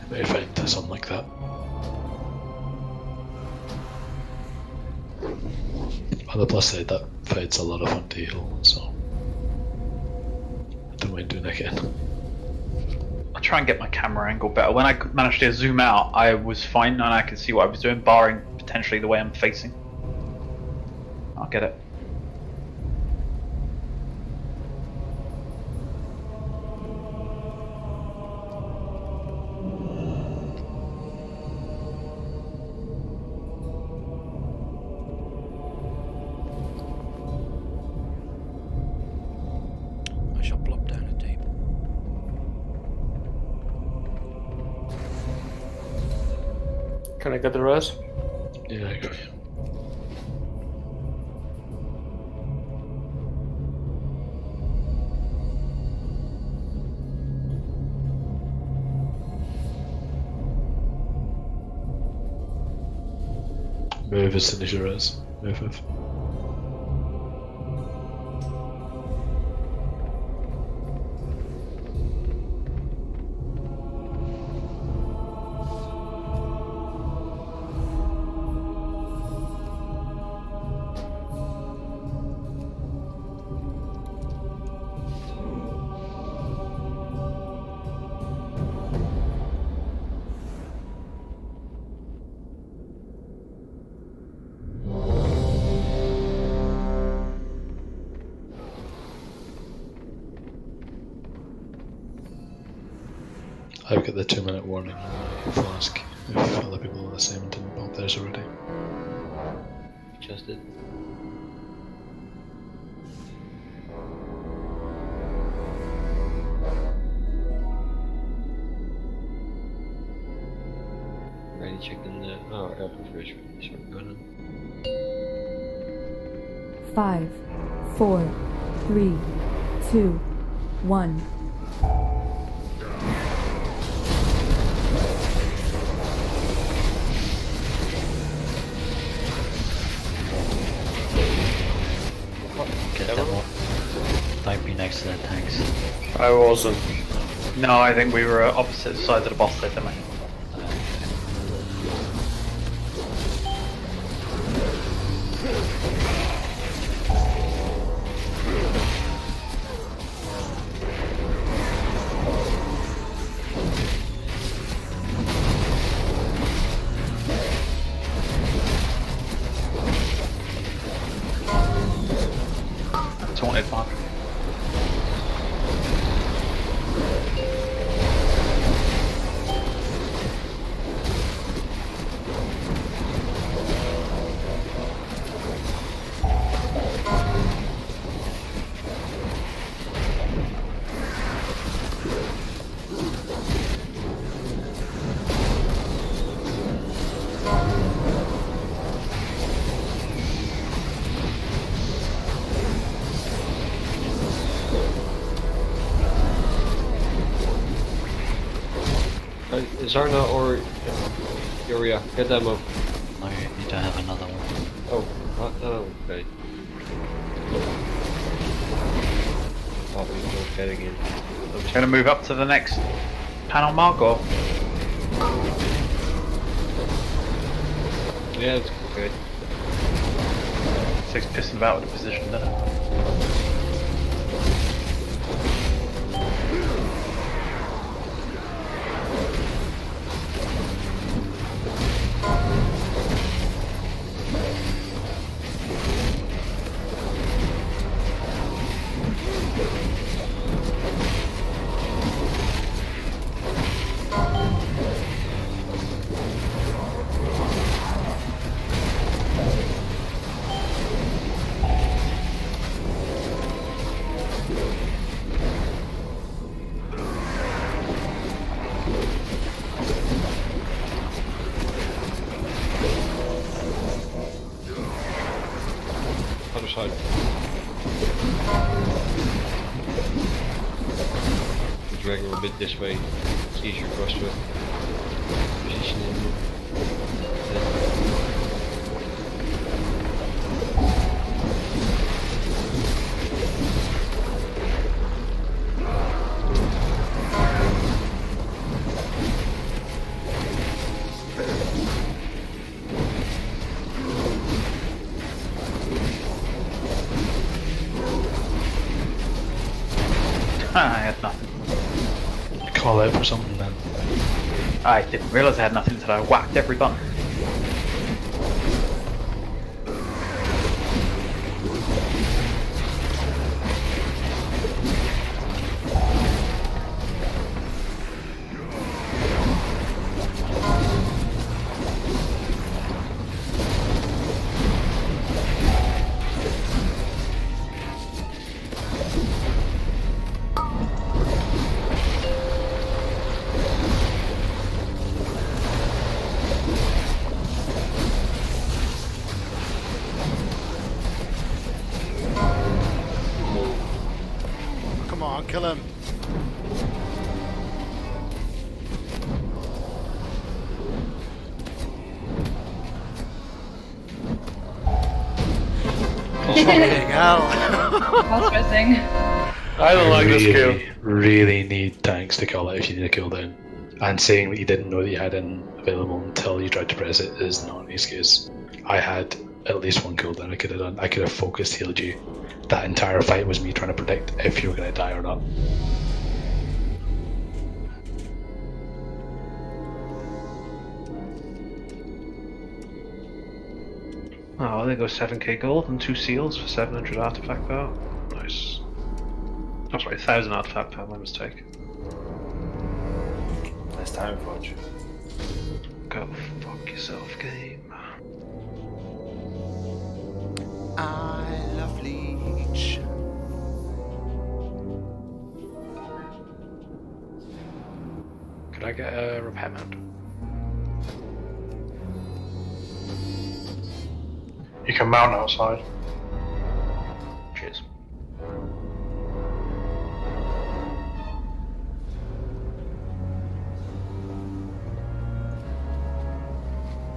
You may find something like that. On the plus side, that fight's a lot of fun to heal, so I don't mind doing it again. I'll try and get my camera angle better. When I managed to zoom out, I was fine and I could see what I was doing, barring potentially the way I'm facing. I'll get it. I shall plop down a table. Can I get the rest? Yeah, I agree. Move as soon as you res. Move. I've got the 2-minute warning on my flask if other people are the same and didn't pop theirs already. Just did. Already checking the air fridge. Sorry, go ahead. 5, 4, 3, 2, 1. Get them up. Don't be next to their tanks. I wasn't. No, I think we were opposite sides of the boss there, didn't we? Taunted one. Zarna or Yuria, get them up. No, you don't have another one. Oh, what? Oh, okay. Oh, we're getting in. Trying to move up to the next panel mark or? Yeah, it's good. Six pissing about with the position, doesn't it? Other side. Drag her a bit this way. It's easier for us to position in. I had nothing. Call out for something then. I didn't realise I had nothing until I whacked every button. Come on, kill him. Fucking hell. That's pressing. I don't like this kill. Really need tanks to call out if you need a cooldown. And saying that you didn't know that you had an available until you tried to press it is not an excuse. I had at least one cooldown I could have done. I could have focused healed you. That entire fight was me trying to predict if you were going to die or not. Oh, there goes 7k gold and 2 seals for 700 artifact power. Nice. Oh, sorry, 1000 artifact power, my mistake. Nice time, Forge. Go fuck yourself, game. I love Leech. Could I get a repair mount? You can mount outside. Cheers.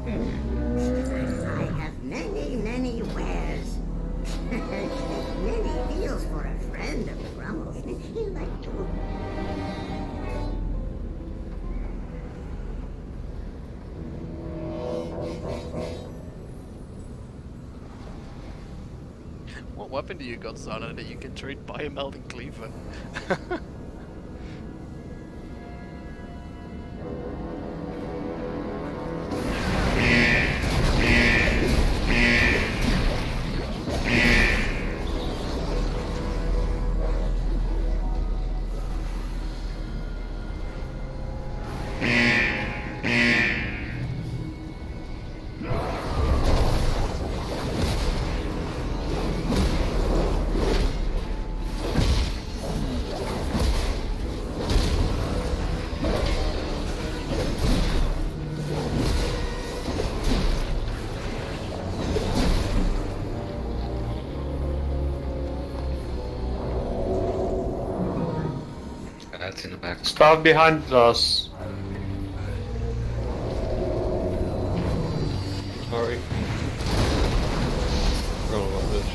I have many wares. Many deals for a friend of Grummel's. He like to. What weapon do you got, Sana, that you can trade by a melding cleaver? That's in the back. Start behind us. Sorry. Forgot about this.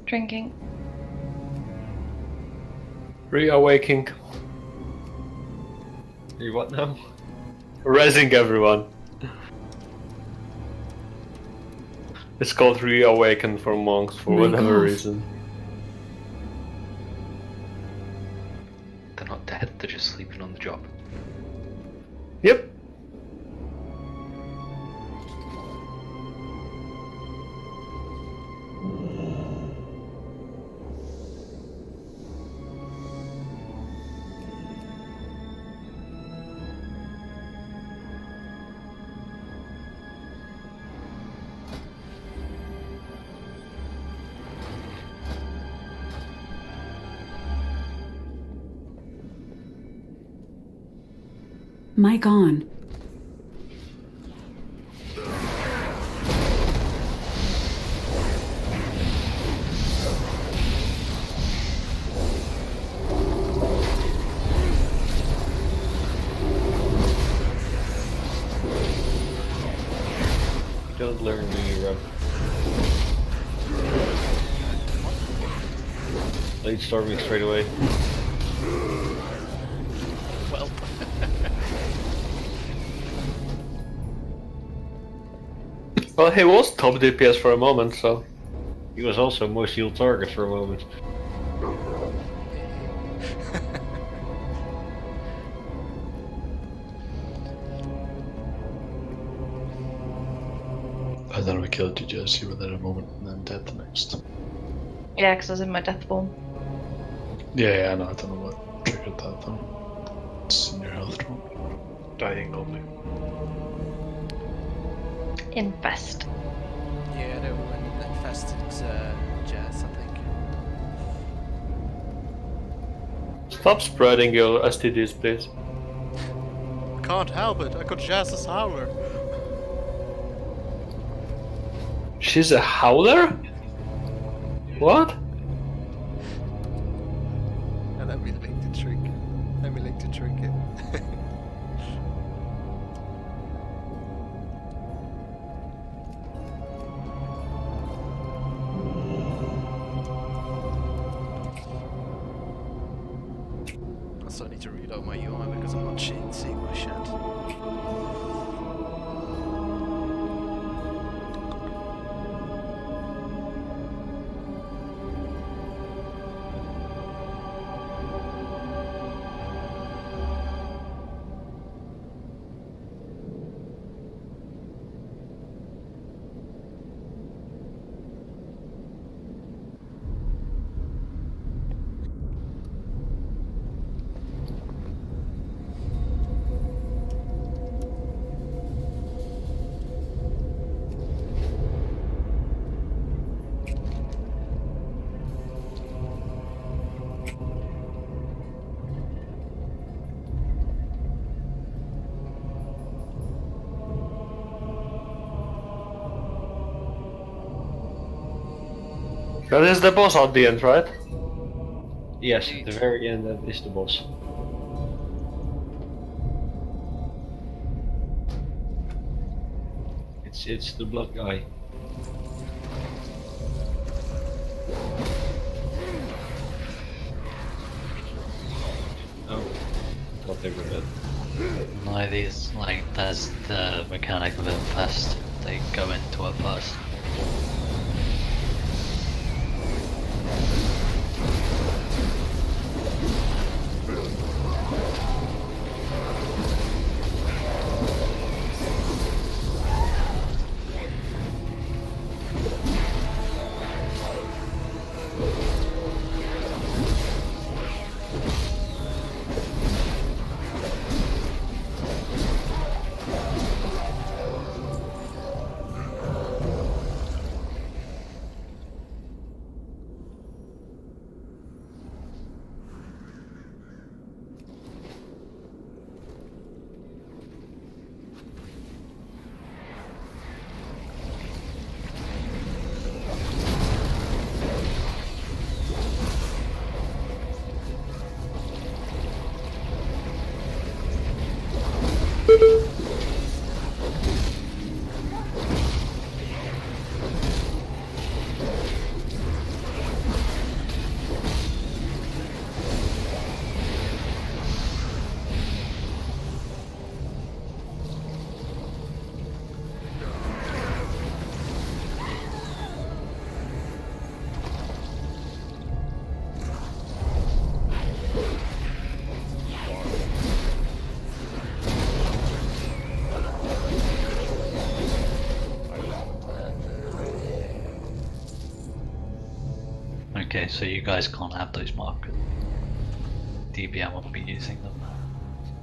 Drinking. Reawaking. You what now? Raising everyone. It's called reawaken for monks for Make whatever off. reason. They're not dead, they're just sleeping on the job. Yep. Mic on. Don't learn me, Rob. Late storming straight away. Well. Well, he was top DPS for a moment, so. He was also most healed target for a moment. I thought we killed you, Jess. You were there a moment and then dead the next. Yeah, because I was in my death form. Yeah, I know. I don't know what triggered that though. It's in your health drop. Dying only. Infest. Yeah, no, when infested Jess, I think. Stop spreading your STDs, please. Can't help it. I got Jazz's howler. She's a howler? What? And let me link the trick. Let me link the trinket. I still need to reload my UI because I'm not seeing my shit. That is the boss at the end, right? Yes, at the very end that is the boss. It's the blood guy. Oh, thought they were dead. No, these, like, that's the mechanic of Infest. They go into it first. Okay, so you guys can't have those markers. DBM will be using them.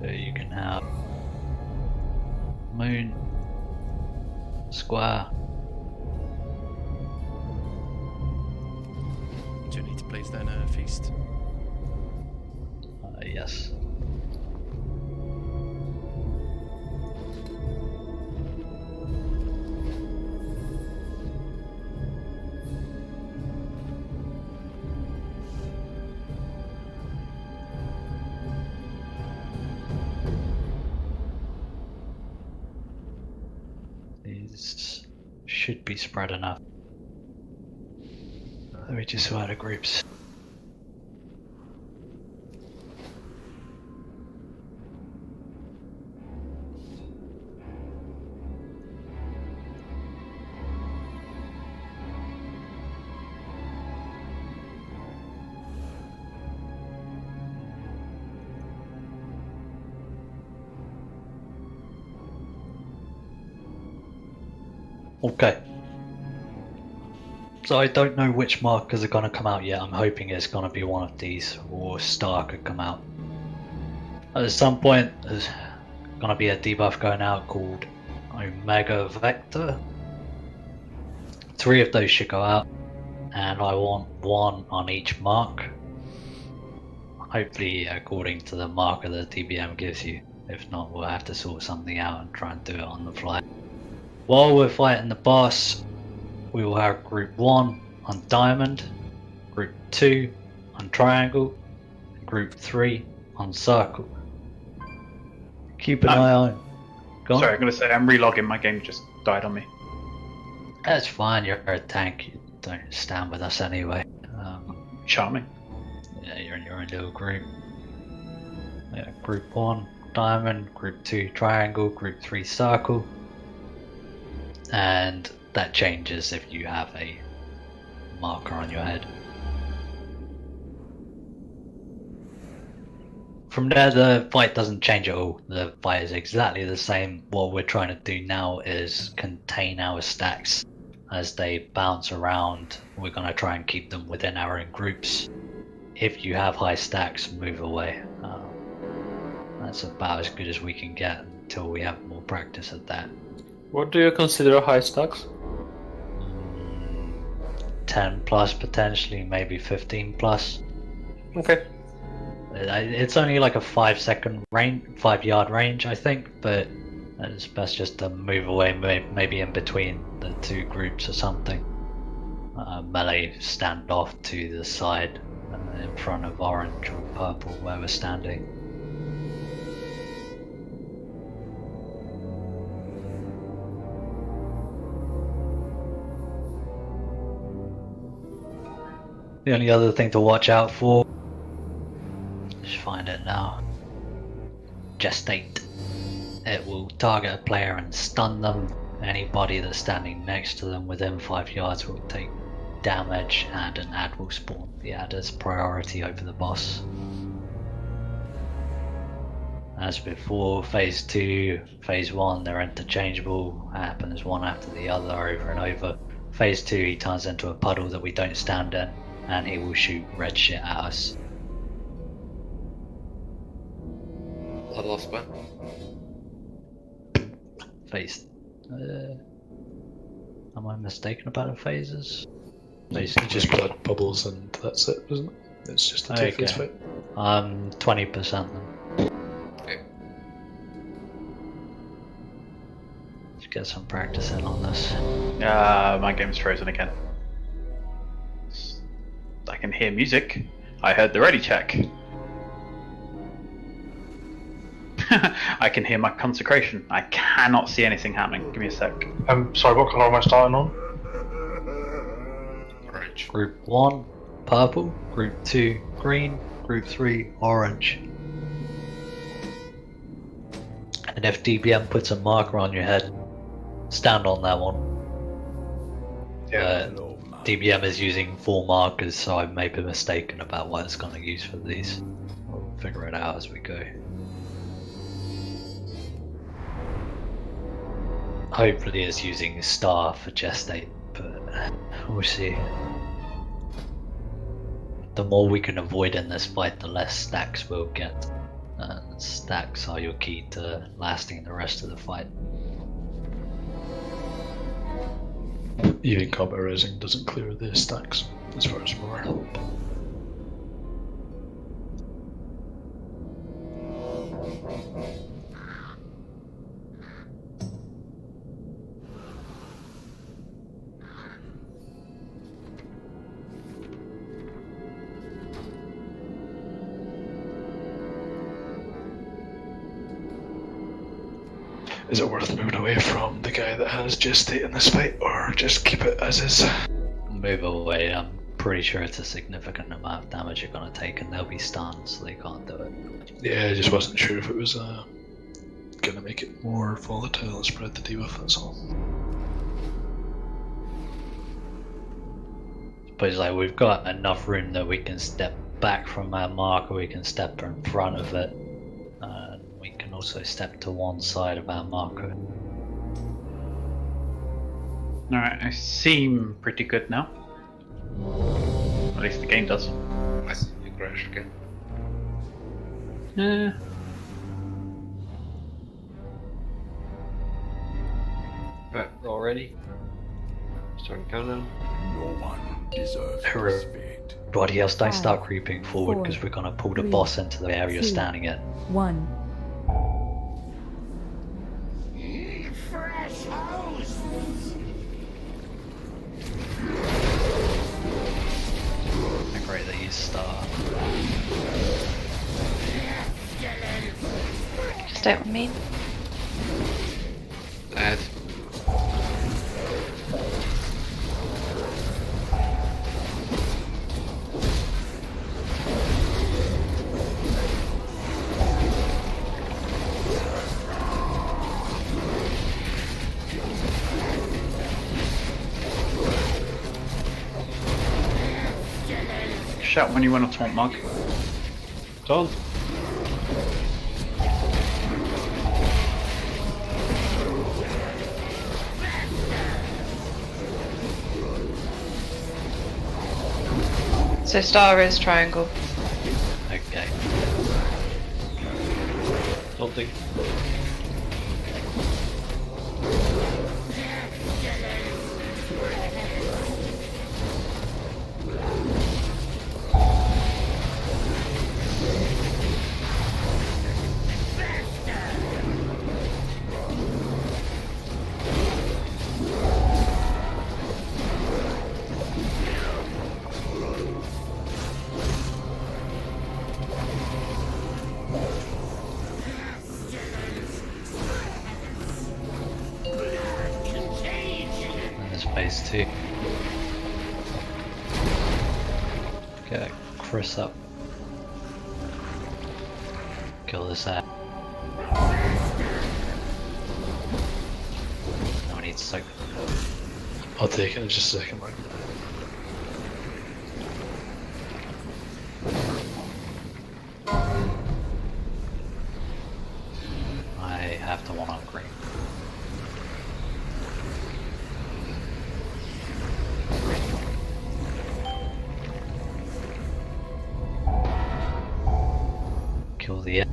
So you can have moon, square. Do you need to place then a feast? Yes. These should be spread enough. Let me just sort out groups. Okay. So I don't know which markers are going to come out yet. I'm hoping it's going to be one of these, or Star could come out. At some point, there's going to be a debuff going out called Omega Vector. 3 of those should go out, and I want 1 on each mark. Hopefully according to the marker the DBM gives you. If not, we'll have to sort something out and try and do it on the fly. While we're fighting the boss, we will have Group 1 on Diamond, Group 2 on Triangle, and Group 3 on Circle. Keep an eye on. Sorry, I'm going to say I'm relogging. My game just died on me. That's fine, you're a tank. You don't stand with us anyway. Charming. Yeah, you're in your own little group. Yeah, Group 1 Diamond, Group 2 Triangle, Group 3 Circle. And that changes if you have a marker on your head. From there, the fight doesn't change at all. The fight is exactly the same. What we're trying to do now is contain our stacks as they bounce around. We're going to try and keep them within our own groups. If you have high stacks, move away. That's about as good as we can get until we have more practice at that. What do you consider high stacks? 10 plus potentially, maybe 15 plus. Okay. It's only like a 5 yard range, I think, but it's best just to move away, maybe in between the 2 groups or something. Melee stand off to the side in front of orange or purple where we're standing. The only other thing to watch out for, just find it now, Gestate. It will target a player and stun them. Anybody that's standing next to them within 5 yards will take damage, and an ad will spawn. The ad is priority over the boss. As before, phase 2, phase 1, they're interchangeable, happens one after the other over and over. Phase 2, he turns into a puddle that we don't stand in, and he will shoot red shit at us. I lost one. Phase. Am I mistaken about the phases? It's just blood bubbles and that's it, isn't it? It's just a 2-phase fight. 20% then. Okay. Let's get some practice in on this. My game's frozen again. I can hear music. I heard the ready check. I can hear my consecration. I cannot see anything happening. Give me a sec. Sorry, what colour am I starting on? Orange. Group 1, purple. Group 2, green. Group 3, orange. And if DBM puts a marker on your head, stand on that one. Yeah. DBM is using 4 markers, so I may be mistaken about what it's going to use for these. We'll figure it out as we go. Hopefully it's using Star for Gestate, but we'll see. the more we can avoid in this fight, the less stacks we'll get. Stacks are your key to lasting the rest of the fight. Even combat raising doesn't clear the stacks as far as more. Is it worth moving away from the guy that has gestate in this fight, or just keep it as is? Move away. I'm pretty sure it's a significant amount of damage you're going to take, and they'll be stunned, so they can't do it. Yeah, I just wasn't sure if it was going to make it more volatile and spread the debuff, that's all. But it's like we've got enough room that we can step back from our marker, we can step in front of it, and we can also step to one side of our marker. Alright, I seem pretty good now. At least the game does. I see you crash again. Yeah. Right, we're all ready. Starting countdown. No one deserves this fate. Everybody else, don't start creeping forward because we're going to pull the boss into the area you're standing in. 1. Fresh hosts! How great that you start. Stay with me. Add. Shout when you want to taunt Mug. Don't. So star is triangle. Okay. Something. And there's phase 2. Get Chris up. Kill this app. No, I need soap. I'll take it in just a second, Mike. I have to one up green. Kill the and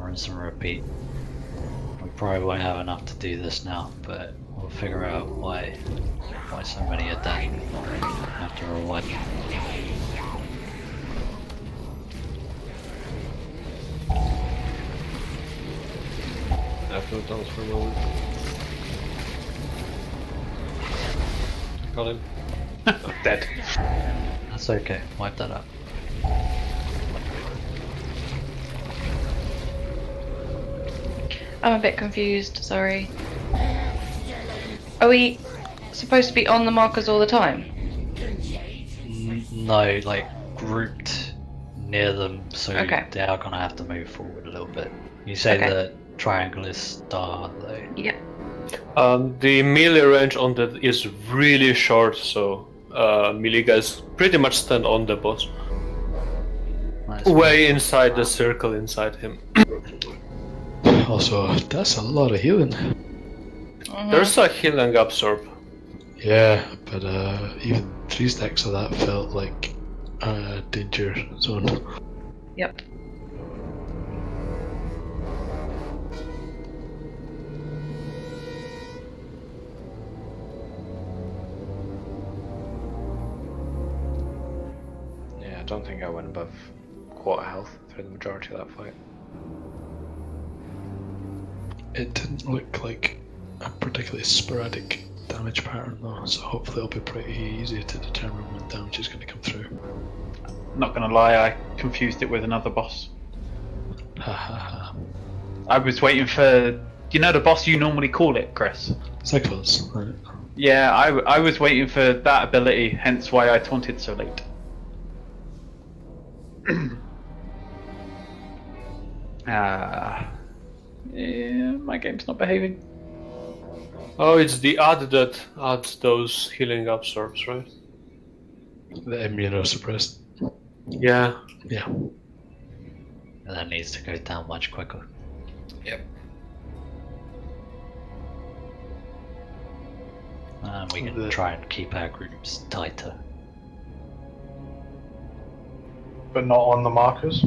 rinse and repeat. We probably won't have enough to do this now, but we'll figure out why so many are dead after a while. After it does for a moment. Got him. Dead. That's okay, wipe that up. I'm a bit confused, sorry. Are we supposed to be on the markers all the time? No, like grouped near them, so Okay. they are gonna have to move forward a little bit. You say Okay. the triangle is star though. Yeah. The melee range on that is really short, so melee guys pretty much stand on the boss. Way inside the circle inside him. Also, that's a lot of healing. There's a healing absorb. Yeah, but even 3 stacks of that felt like danger zone. Yep. Yeah, I don't think I went above quarter health through the majority of that fight. It didn't look like a particularly sporadic damage pattern though, so hopefully it'll be pretty easy to determine when damage is going to come through. Not gonna lie, I confused it with another boss. Ha ha ha. I was waiting for, you know, the boss you normally call it, Chris? Cyclones, right? Yeah, I was waiting for that ability, hence why I taunted so late. Yeah, my game's not behaving. Oh, it's the ad that adds those healing absorbs, right? The immunosuppressed. Yeah. Yeah. And that needs to go down much quicker. Yep. And we can try and keep our groups tighter. But not on the markers?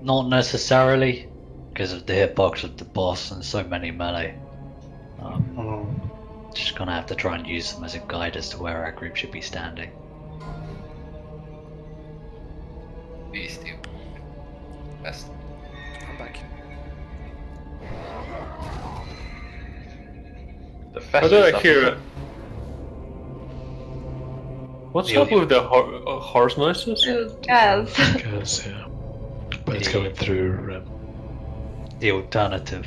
Not necessarily, because of the hitbox of the boss and so many melee. Just gonna have to try and use them as a guide as to where our group should be standing. Beast, you. Best. I'm back. The How did I hear it? What's up with the horse noises? It was Gaz. Gaz, yeah. But it's coming through. The alternative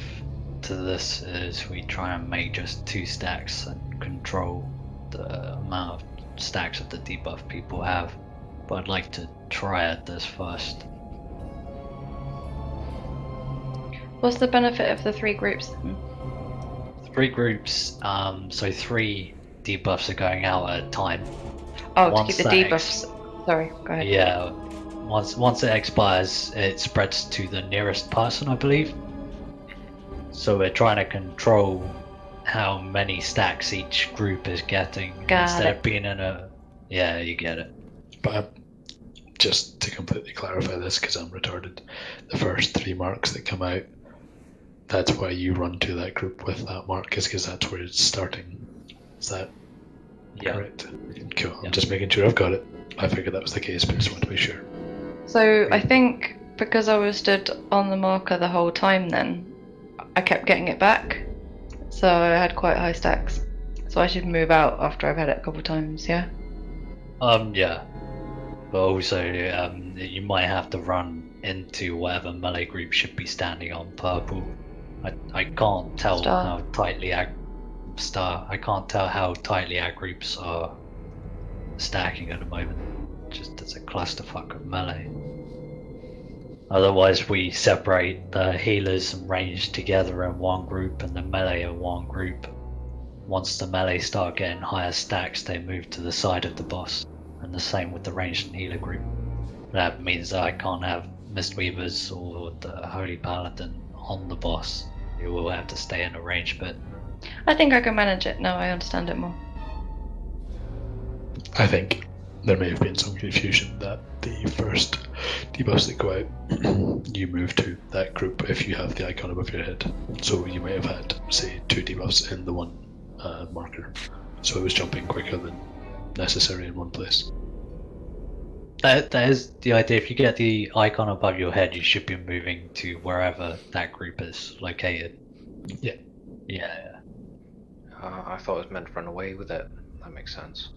to this is we try and make just 2 stacks and control the amount of stacks of the debuff people have. But I'd like to try at this first. What's the benefit of the 3 groups then? 3 groups, so 3 debuffs are going out at a time. Oh, Once to keep the that debuffs. Sorry, go ahead. Yeah, once it expires, it spreads to the nearest person, I believe. So we're trying to control how many stacks each group is getting instead of being in a. Yeah, you get it. But just to completely clarify this, because I'm retarded, the first 3 marks that come out, that's why you run to that group with that mark, is because that's where it's starting. Is that correct? Cool. I'm just making sure I've got it. I figured that was the case, but just want to be sure. So I think because I was stood on the marker the whole time then, I kept getting it back. So I had quite high stacks. So I should move out after I've had it a couple of times, yeah? Yeah. But also, you might have to run into whatever melee group should be standing on purple. I can't tell how tightly I can't tell how tightly our groups are stacking at the moment. Just as a clusterfuck of melee. Otherwise, we separate the healers and ranged together in one group and the melee in one group. Once the melee start getting higher stacks, they move to the side of the boss. And the same with the ranged and healer group. That means that I can't have Mistweavers or the Holy Paladin on the boss. You will have to stay in a range bit. I think I can manage it now, I understand it more. I think there may have been some confusion that the first debuffs that go out, you move to that group if you have the icon above your head. So you may have had, say, 2 debuffs in the one marker. So it was jumping quicker than necessary in one place. That is the idea. If you get the icon above your head, you should be moving to wherever that group is located. Yeah. Yeah. I thought it was meant to run away with it. That makes sense.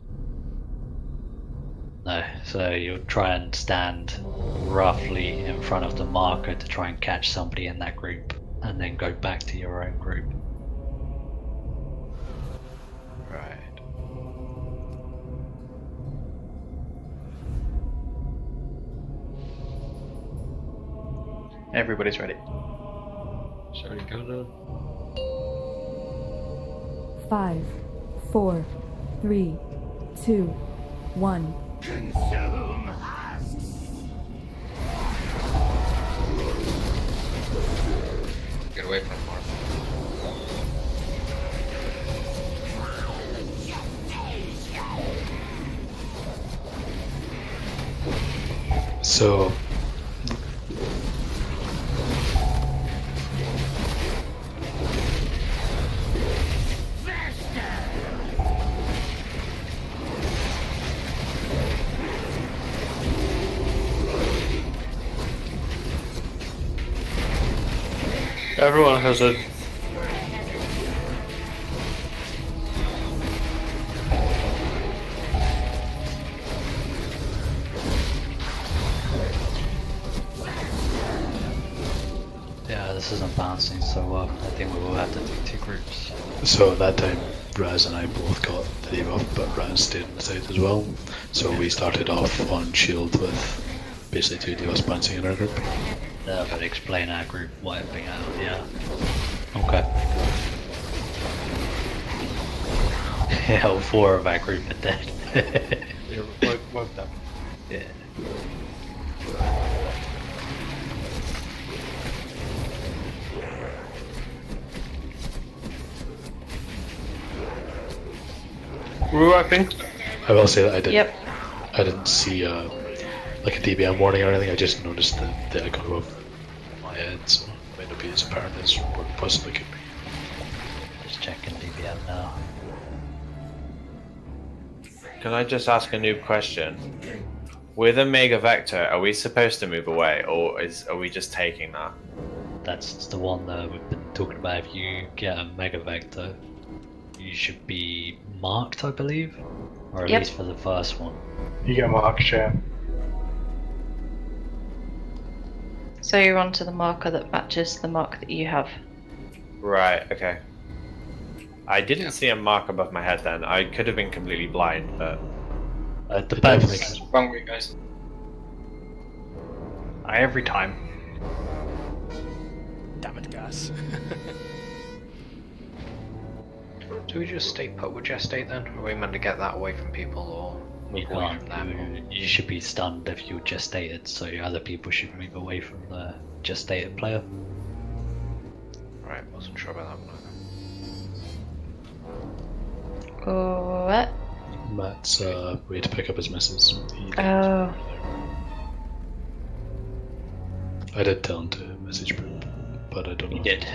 No, so you'll try and stand roughly in front of the marker to try and catch somebody in that group, and then go back to your own group. Right. Everybody's ready. Sorry, go down. 5, 4, 3, 2, 1. Consume us! Get away from Mark. So Everyone has a. Yeah, this isn't bouncing so well. I think we will have to do 2 groups. So at that time, Raz and I both got the debuff, but Raz stayed in the side as well. So we started off on shield with basically 2 debuffs bouncing in our group. That would explain our group wiping out, yeah. Okay. Yeah, all 4 of our group are dead. You're wiped up. Yeah. Rewiping? I will say that I didn't. Yep. I didn't see like a DBM warning or anything. I just noticed the icon above my head, so it might not be as apparent as what it possibly could be. Just checking DBM now. Can I just ask a noob question? With a Mega Vector, are we supposed to move away, or are we just taking that? That's the one that we've been talking about. If you get a Mega Vector, you should be marked, I believe, or at least for the first one. You get marked, yeah. So you're onto the marker that matches the mark that you have. Right, okay. I didn't see a mark above my head then. I could have been completely blind, but... It depends. Wrong way, guys. Every time. Damn it, Gas. Do we just stay put with gestate then? Are we meant to get that away from people, or We move away can't. from them? You should be stunned if you're gestated, so other people should move away from the gestated player. Right, wasn't sure about that one either. What? Matt's way to pick up his misses. Oh. I did tell him to message group, but I don't know. He did.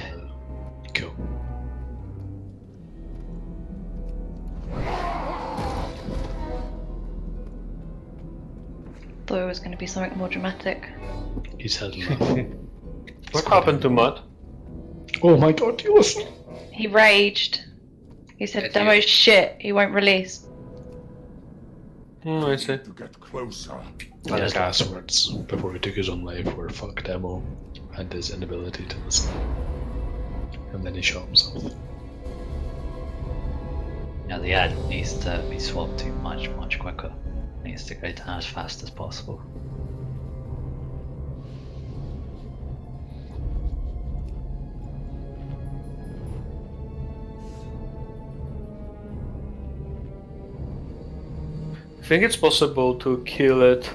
Cool. Thought it was going to be something more dramatic. He's had enough. What happened to Mutt? Oh my god, you listen! He raged. He said, "Demo's shit. He won't release." I see. Get closer. And his last words before he took his own life were "fuck Demo" and his inability to listen. And then he shot himself. Yeah, the ad needs to be swapped to much quicker. Needs to go down as fast as possible. I think it's possible to kill it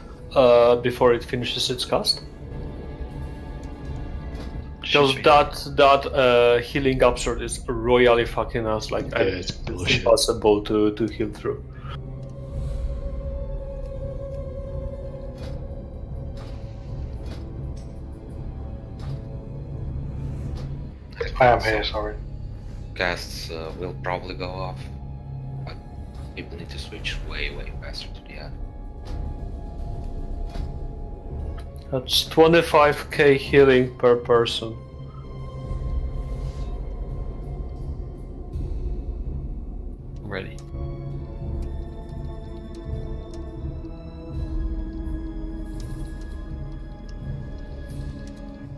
before it finishes its cast. Because that healing absorb is royally fucking us. Like, Yeah, it's bullshit. impossible to heal through. I am here, sorry. Casts will probably go off, but people need to switch way faster to the ad. That's 25k healing per person. Ready.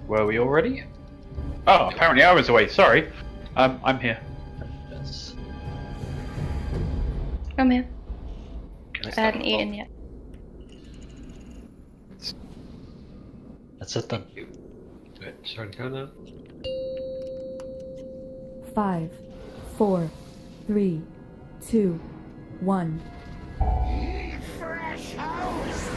Were we all ready? Oh, apparently I was away. Sorry. I'm here. Yes. Come here. Can I hadn't eaten yet. That's it then. Good. Start to go now. 5, 4, 3, 2, 1. Fresh house.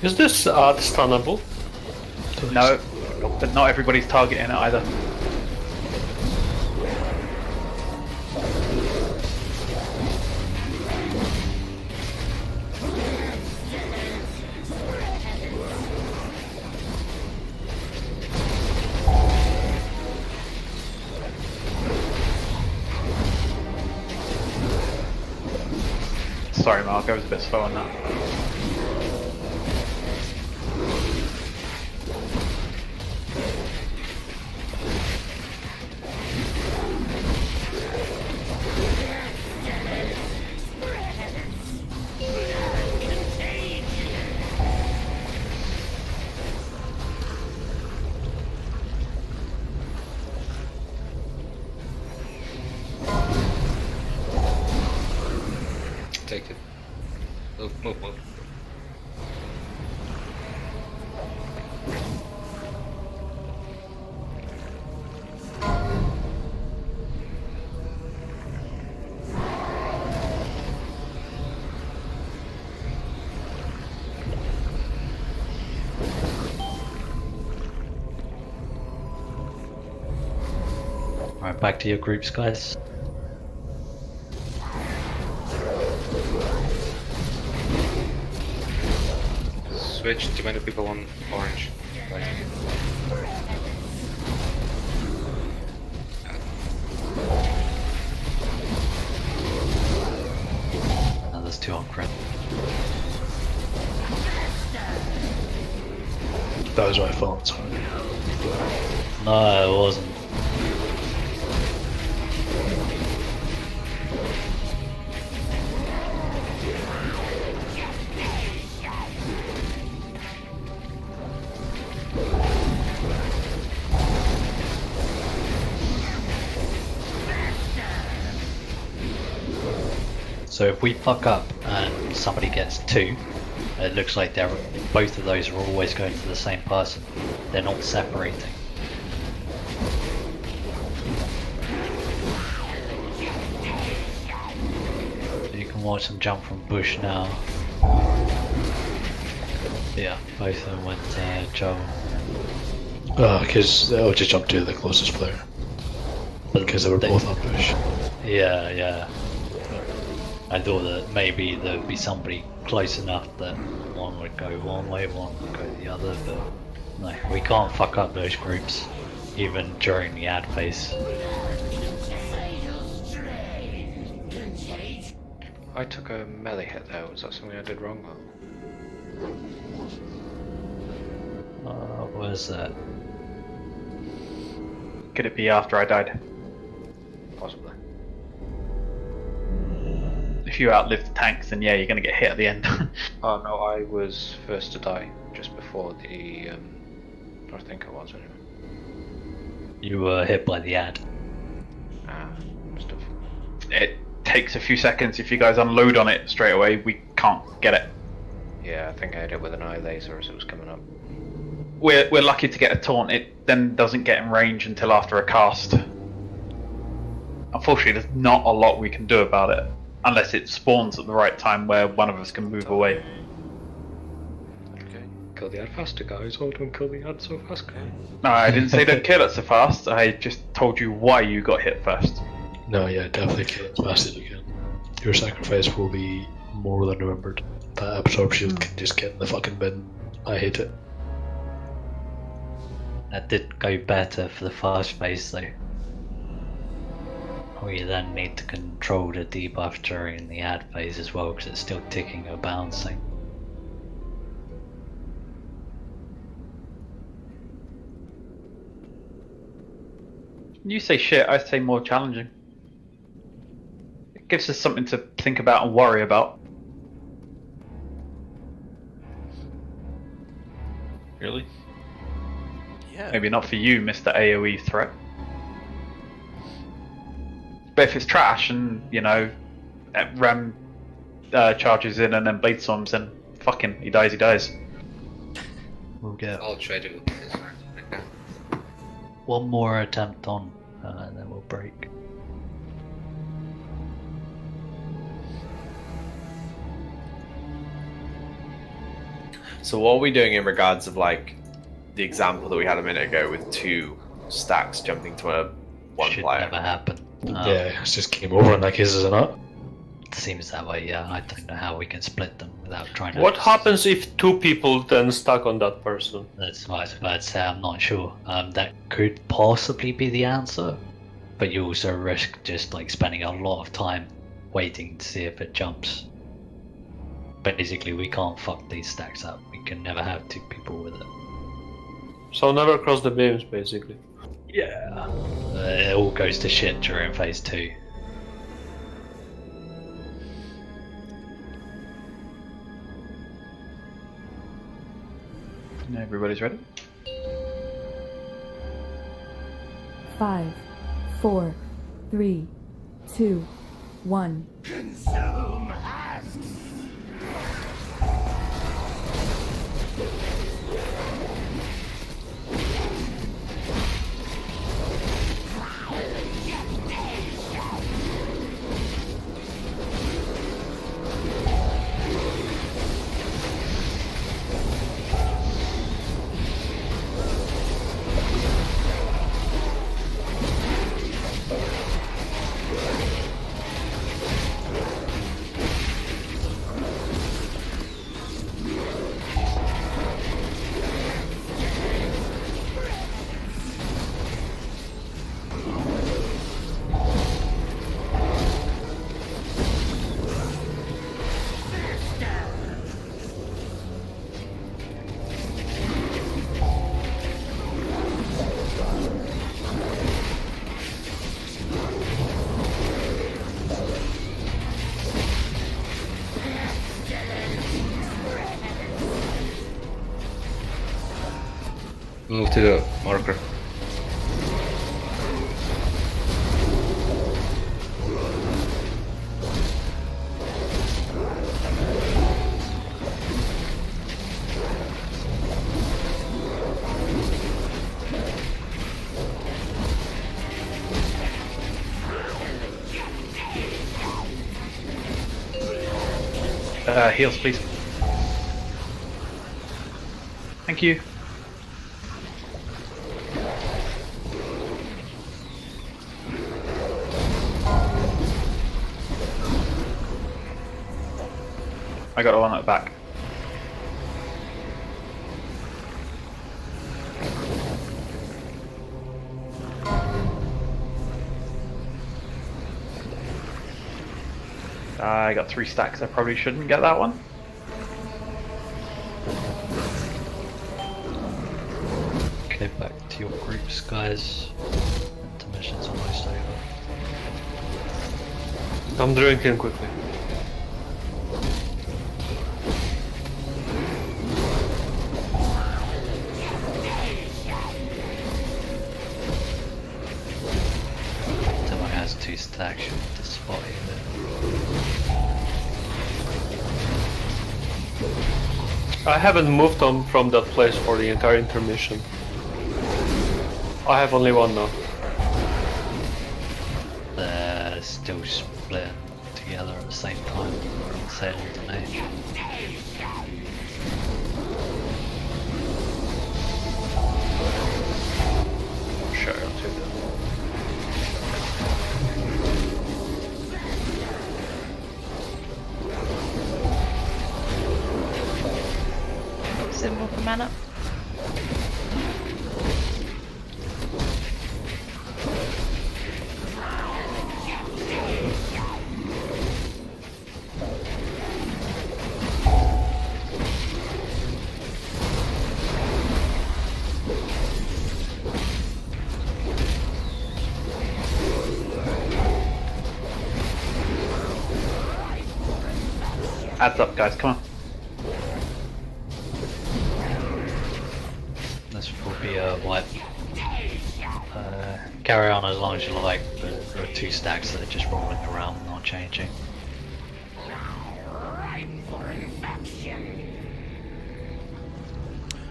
Is this stunnable? No, but not everybody's targeting it either. Sorry, Mark, I was a bit slow on that. Take it. Move. Right, back to your groups, guys. Switch, too many people on orange. Right. Now there's two on crap. That was my fault, sorry. No, it wasn't. So if we fuck up and somebody gets two, it looks like both of those are always going to the same person. They're not separating. So you can watch them jump from bush now. Yeah, both of them went Joe. Because I'll just jump to the closest player. Because they were both on bush. Yeah. I thought that maybe there'd be somebody close enough that one would go one way, one would go the other, but no, we can't fuck up those groups, even during the ad phase. I took a melee hit there. Was that something I did wrong? Where's that? Could it be after I died? Possibly. If you outlive the tanks, then yeah, you're going to get hit at the end. Oh no, I was first to die just before the. I think I was anyway. You were hit by the ad. Must have. It takes a few seconds. If you guys unload on it straight away, we can't get it. Yeah, I think I hit it with an eye laser as it was coming up. We're lucky to get a taunt. It then doesn't get in range until after a cast. Unfortunately, there's not a lot we can do about it. Unless it spawns at the right time where one of us can move away. Okay. Kill the ad faster, guys. Oh, don't kill the ad so fast, guys. No, I didn't say don't kill it so fast. I just told you why you got hit first. No, yeah, definitely kill it as fast as you can. Your sacrifice will be more than remembered. That absorb shield can just get in the fucking bin. I hate it. That did go better for the fast phase though. We then need to control the debuff during the ad phase as well, because it's still ticking or bouncing. You say shit, I say more challenging. It gives us something to think about and worry about. Really? Yeah. Maybe not for you, Mr. AoE threat. But if it's trash and, you know, Ram charges in and then Blade Storms, then fuck him, he dies, he dies. We'll get I'll try to. one more attempt on, and then we'll break. So what are we doing in regards of like the example that we had a minute ago with 2 stacks jumping to one Should player? never happen. Yeah, it's just game over in that case, is it not? It seems that way, yeah. I don't know how we can split them without trying to... What happens if 2 people then stuck on that person? That's what I was about to say, I'm not sure. That could possibly be the answer, but you also risk just like spending a lot of time waiting to see if it jumps. Basically, we can't fuck these stacks up. We can never have 2 people with it. So never cross the beams, basically. Yeah. It all goes to shit during phase 2. Everybody's ready? 5, 4, 3, 2, 1. Consume husks! Move to the marker. Heals, please. Thank you. I got one at the back. I got 3 stacks. I probably shouldn't get that one. Okay, back to your groups, guys. Intermission's almost over. I'm drinking quickly. Someone has 2 stacks, should to spot you there. I haven't moved on from that place for the entire intermission. I have only one now. They're still split together at the same time. Say alternate. Sure, I'll take that. Symbol for mana. Adds up, guys. Come on. This will be a wipe. Carry on as long as you like, but there are 2 stacks that are just rolling around, not changing.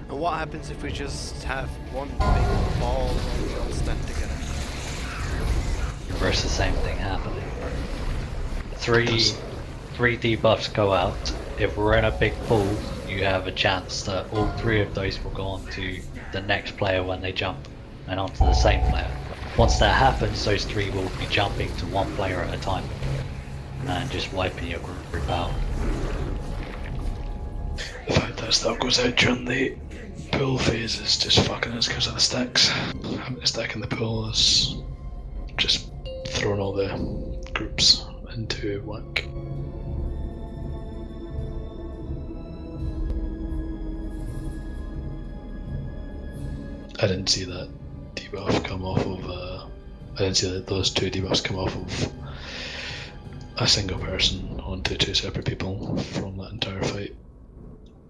And what happens if we just have one big ball and we all stand together? Reverse the same thing happening. 3 debuffs go out. If we're in a big pool, you you have a chance that all 3 of those will go on to the next player when they jump, and onto the same player. Once that happens, those 3 will be jumping to 1 player at a time, and just wiping your group out. The fact that stuff goes out during the pool phase is just fucking us because of the stacks. Having a stack in the pool is just throwing all the groups into whack. I didn't see that debuff come off of. I didn't see that those 2 debuffs come off of a single person onto 2 separate people from that entire fight.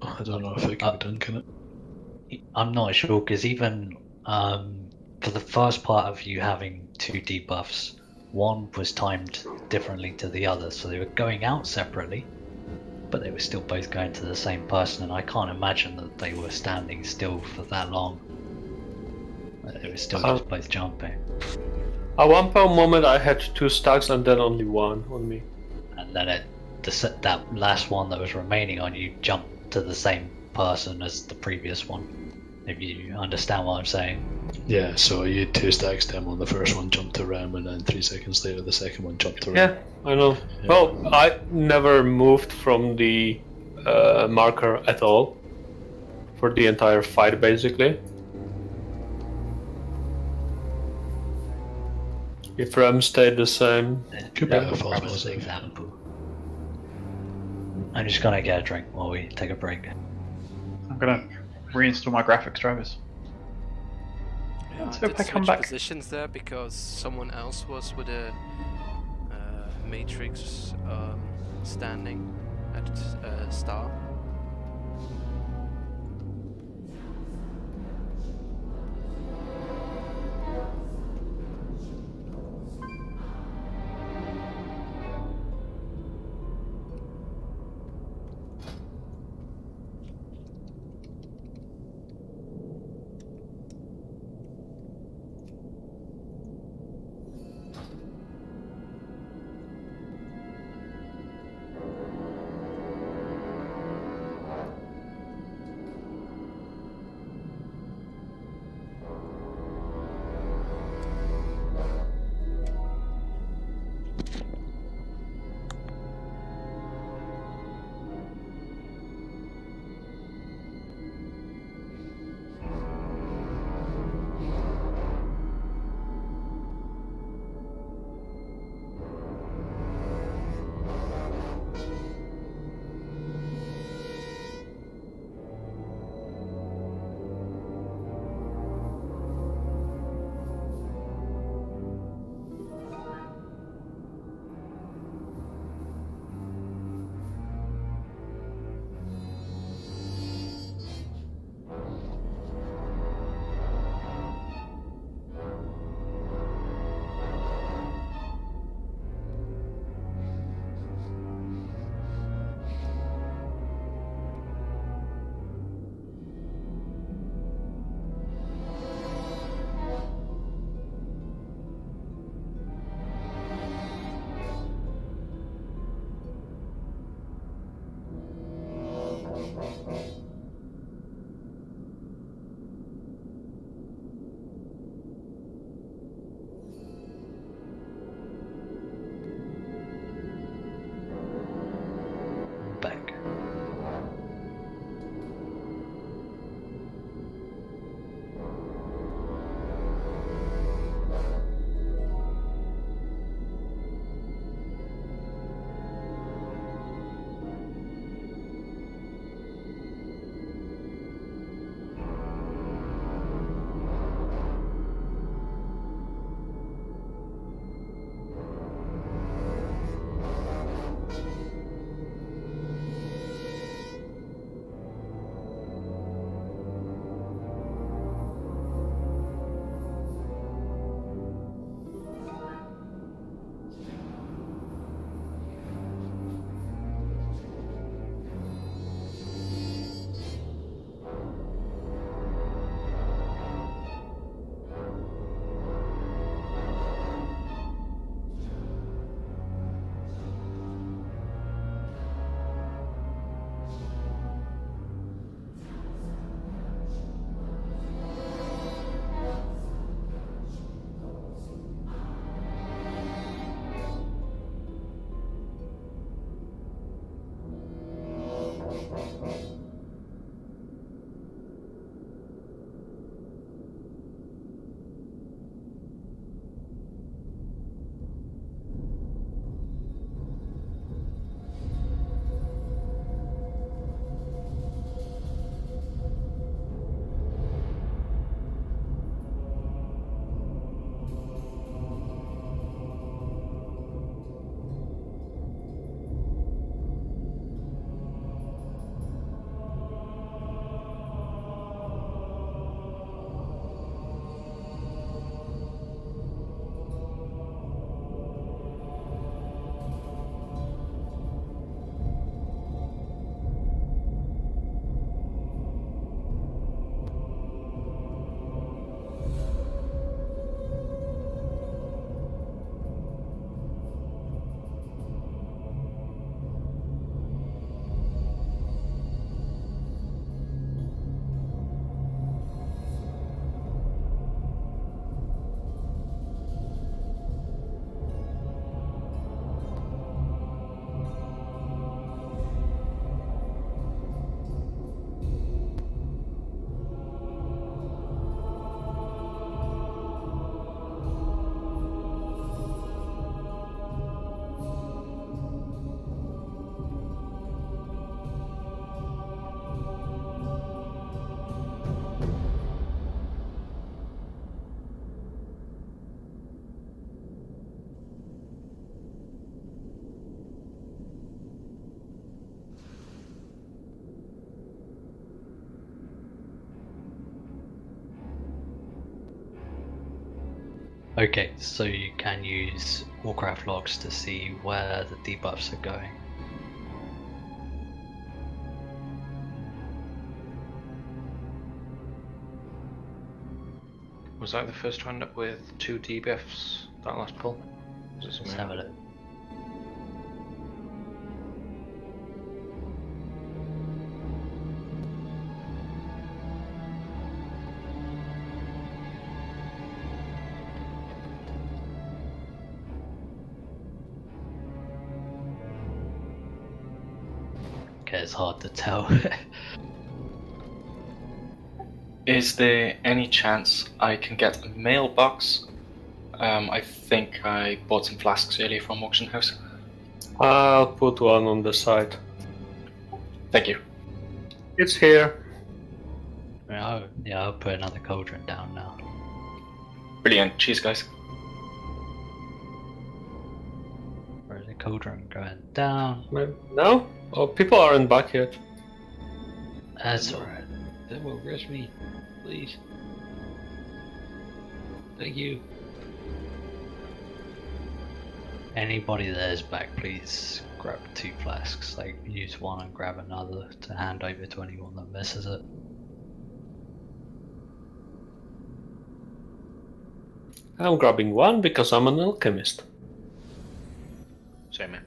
I don't know if it can be done, can it? I'm not sure, because even for the first part of you having 2 debuffs, one was timed differently to the other, so they were going out separately, but they were still both going to the same person, and I can't imagine that they were standing still for that long. They were still just both jumping. At one moment I had 2 stacks and then only 1 on me. And then that last one that was remaining on you jumped to the same person as the previous one. If you understand what I'm saying. Yeah, so you had 2 stacks them on the first one, jumped to Ram, and then 3 seconds later the second one jumped to Ram. Yeah, I know. Yeah. Well, I never moved from the marker at all for the entire fight, basically. If Ram stayed the same. Could be a false positive. Example. I'm just gonna get a drink while we take a break. I'm gonna reinstall my graphics drivers. Yeah, Let's I hope did I come switch back. positions there because someone else was with a matrix standing at star. Okay, so you can use Warcraft logs to see where the debuffs are going. Was I the first to end up with 2 debuffs that last pull? Let's have a look. Okay, it's hard to tell. Is there any chance I can get a mailbox? I think I bought some flasks earlier from auction house. I'll put one on the side. Thank you. It's here. Yeah, I'll put another cauldron down now. Brilliant. Cheers, guys. Where's the cauldron going down? No? Oh, people aren't back yet. That's alright. That will rest me, please. Thank you. Anybody that is back, please grab 2 flasks. Like, use one and grab another to hand over to anyone that misses it. I'm grabbing one because I'm an alchemist. Same here.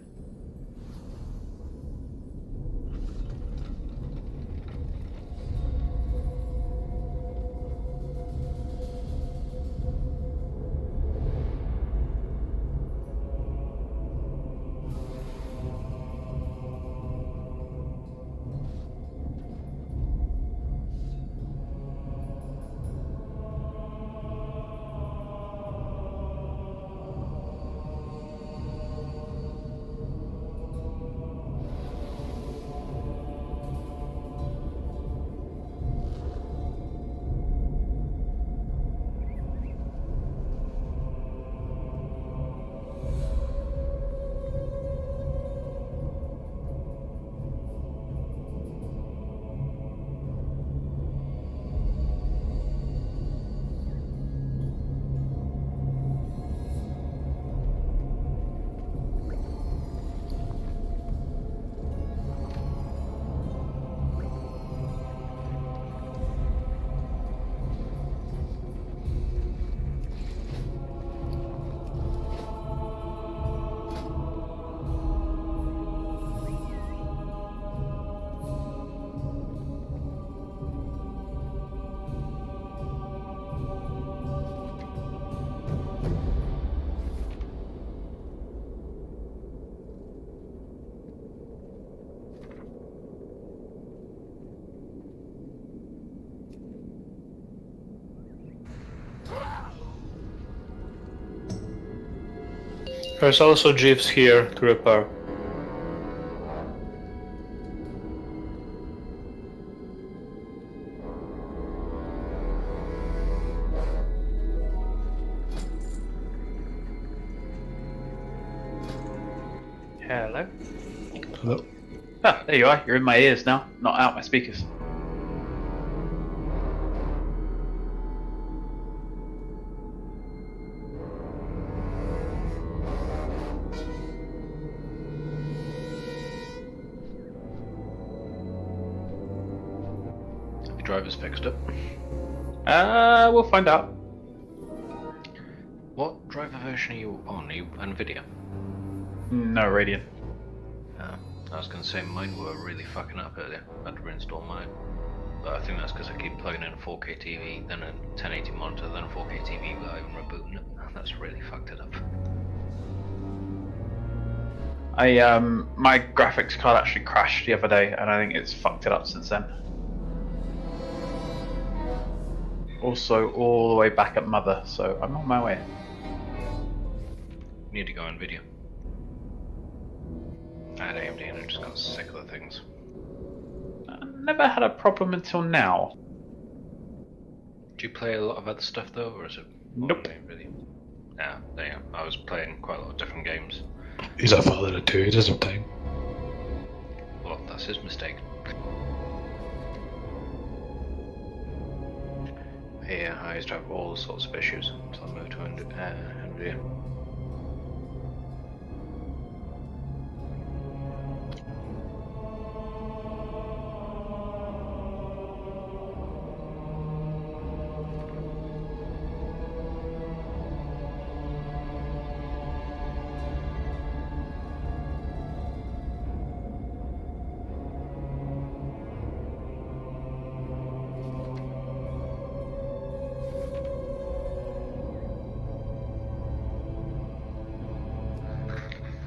There's also Jeeves here to repair. Hello. Hello. Ah, there you are. You're in my ears now, not out my speakers. The driver's fixed up. We'll find out. What driver version are you on? Are you NVIDIA? No, Radiant. I was going to say mine were really fucking up earlier. I had to reinstall mine. But I think that's because I keep plugging in a 4K TV, then a 1080 monitor, then a 4K TV without even rebooting it. That's really fucked it up. My graphics card actually crashed the other day, and I think it's fucked it up since then. Also, all the way back at Mother, so I'm on my way. Need to go NVIDIA. I had AMD and I just got sick of the things. Never had a problem until now. Do you play a lot of other stuff though, or is it? Nope. Really? Yeah, there you go. I was playing quite a lot of different games. He's a father of 2, he doesn't have time. Well, that's his mistake. here, I used to have all sorts of issues until I moved to India.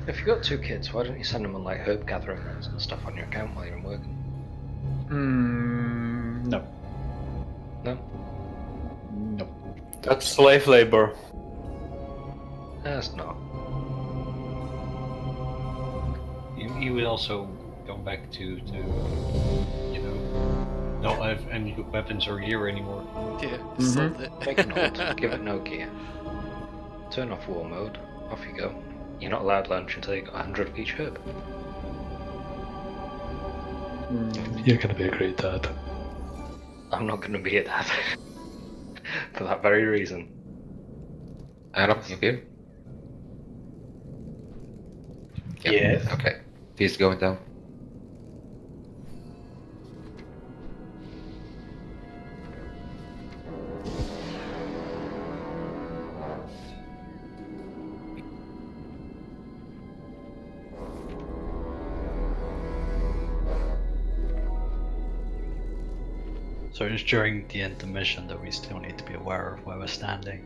If you've got 2 kids, why don't you send them on like herb gathering runs and stuff on your account while you're working? No. No? No. That's slave labor. That's not. You would also go back to you know, not have any weapons or gear anymore. Yeah, sold it. Make a note, give it no gear. Turn off war mode, off you go. You're not allowed lunch until you got 100 of each herb. You're gonna be a great dad. I'm not gonna be a dad. For that very reason. Adam, you here? Yep. Yes. Okay. Feast going down. So it's during the intermission that we still need to be aware of where we're standing.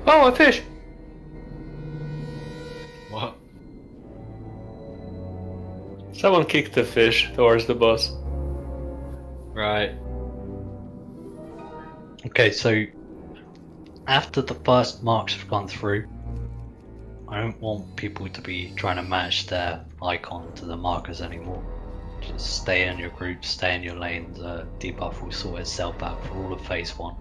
Oh, a fish! What? Someone kicked the fish towards the boss. Right. Okay, so after the first marks have gone through, I don't want people to be trying to match their icon to the markers anymore. Just stay in your group, stay in your lane, the debuff will sort itself out for all of phase 1.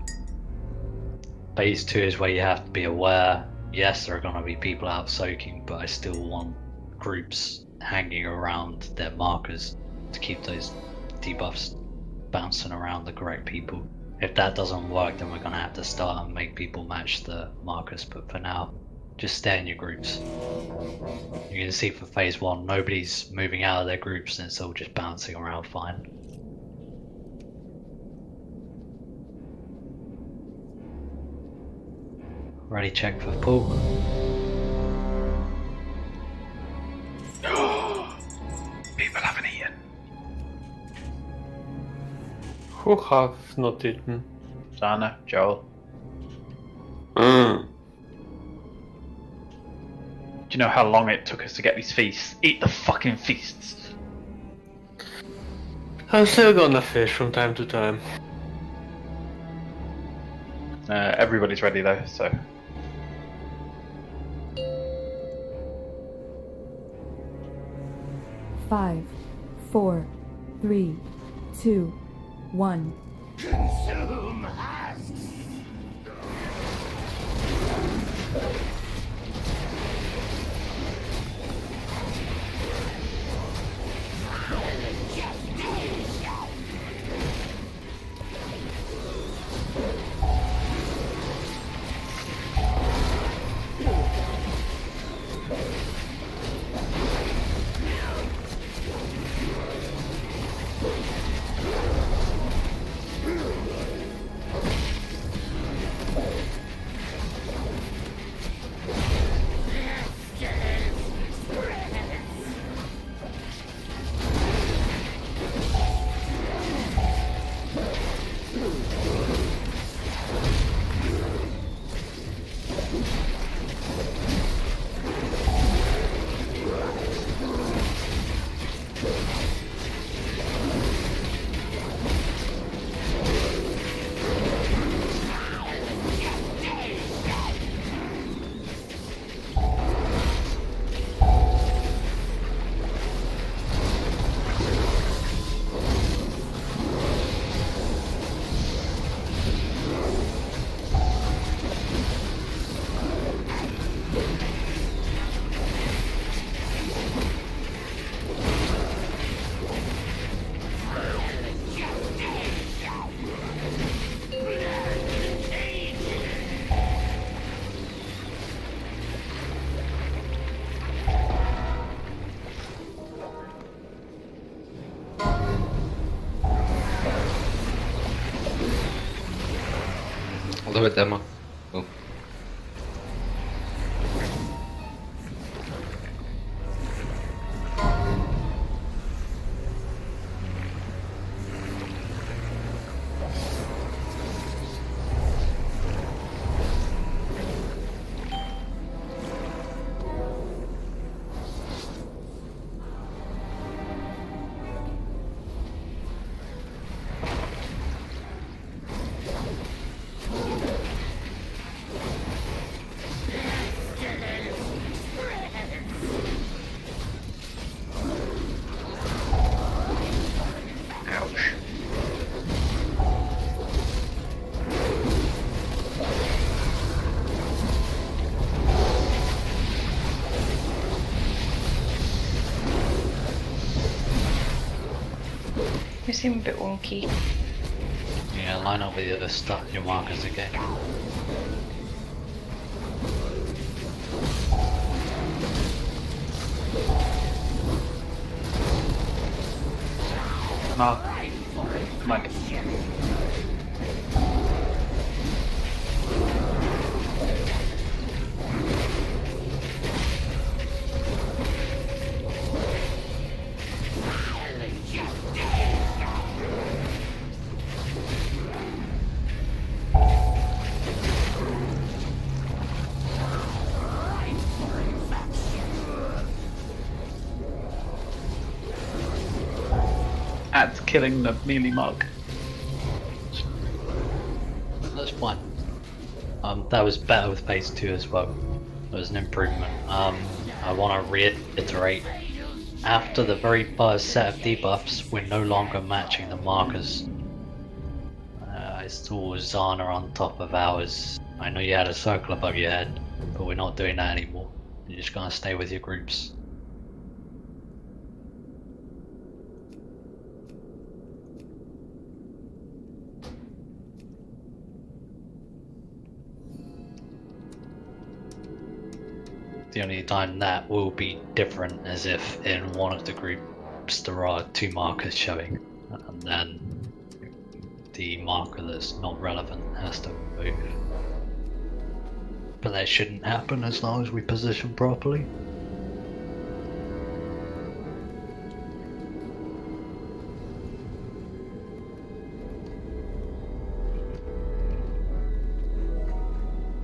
Phase 2 is where you have to be aware, yes there are going to be people out soaking, but I still want groups hanging around their markers to keep those debuffs bouncing around the correct people. If that doesn't work, then we're going to have to start and make people match the markers, but for now, just stay in your groups. You can see for phase 1, nobody's moving out of their groups and it's all just bouncing around fine. Ready, check for pull. People haven't eaten. Who have not eaten? Sana, Joel. Mm. Do you know how long it took us to get these feasts? Eat the fucking feasts. I'm still gonna fish from time to time. Everybody's ready though, so. Five, 4, 3, 2, 1. Consume us! Do it, Emma. Oh. You seem a bit wonky. Yeah, line up with your markers again. Mark. Mike. At killing the melee mug. That's fine. That was better with phase 2 as well. There was an improvement. I want to reiterate, after the very first set of debuffs, we're no longer matching the markers. I saw Zana on top of ours. I know you had a circle above your head, but we're not doing that anymore. You're just gonna stay with your groups. The only time that will be different is if in one of the groups there are 2 markers showing, and then the marker that's not relevant has to move. But that shouldn't happen as long as we position properly.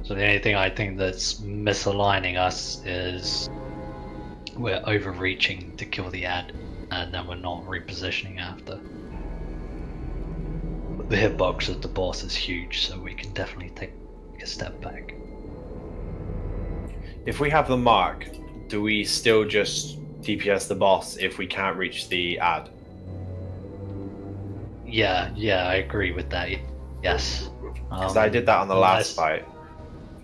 So the only thing I think that's misaligning us is we're overreaching to kill the ad, and then we're not repositioning after. The hitbox of the boss is huge, so we can definitely take a step back. If we have the mark, do we still just DPS the boss if we can't reach the ad? Yeah, I agree with that. Yes. Because I did that on the last fight,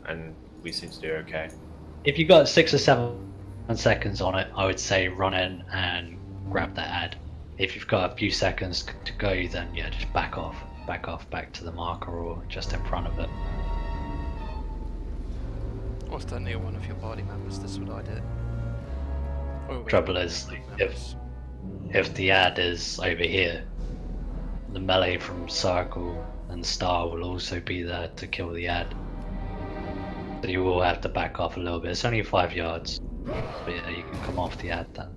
and we seem to do okay. If you got 6 or 7 seconds on it, I would say run in and grab that ad. If you've got a few seconds to go, then yeah, just back off back to the marker or just in front of it. Or stand near one of your party members, that's what I did. Trouble is, if the ad is over here, the melee from circle and star will also be there to kill the ad. So you will have to back off a little bit. It's only 5 yards, but yeah, you can come off the ad then.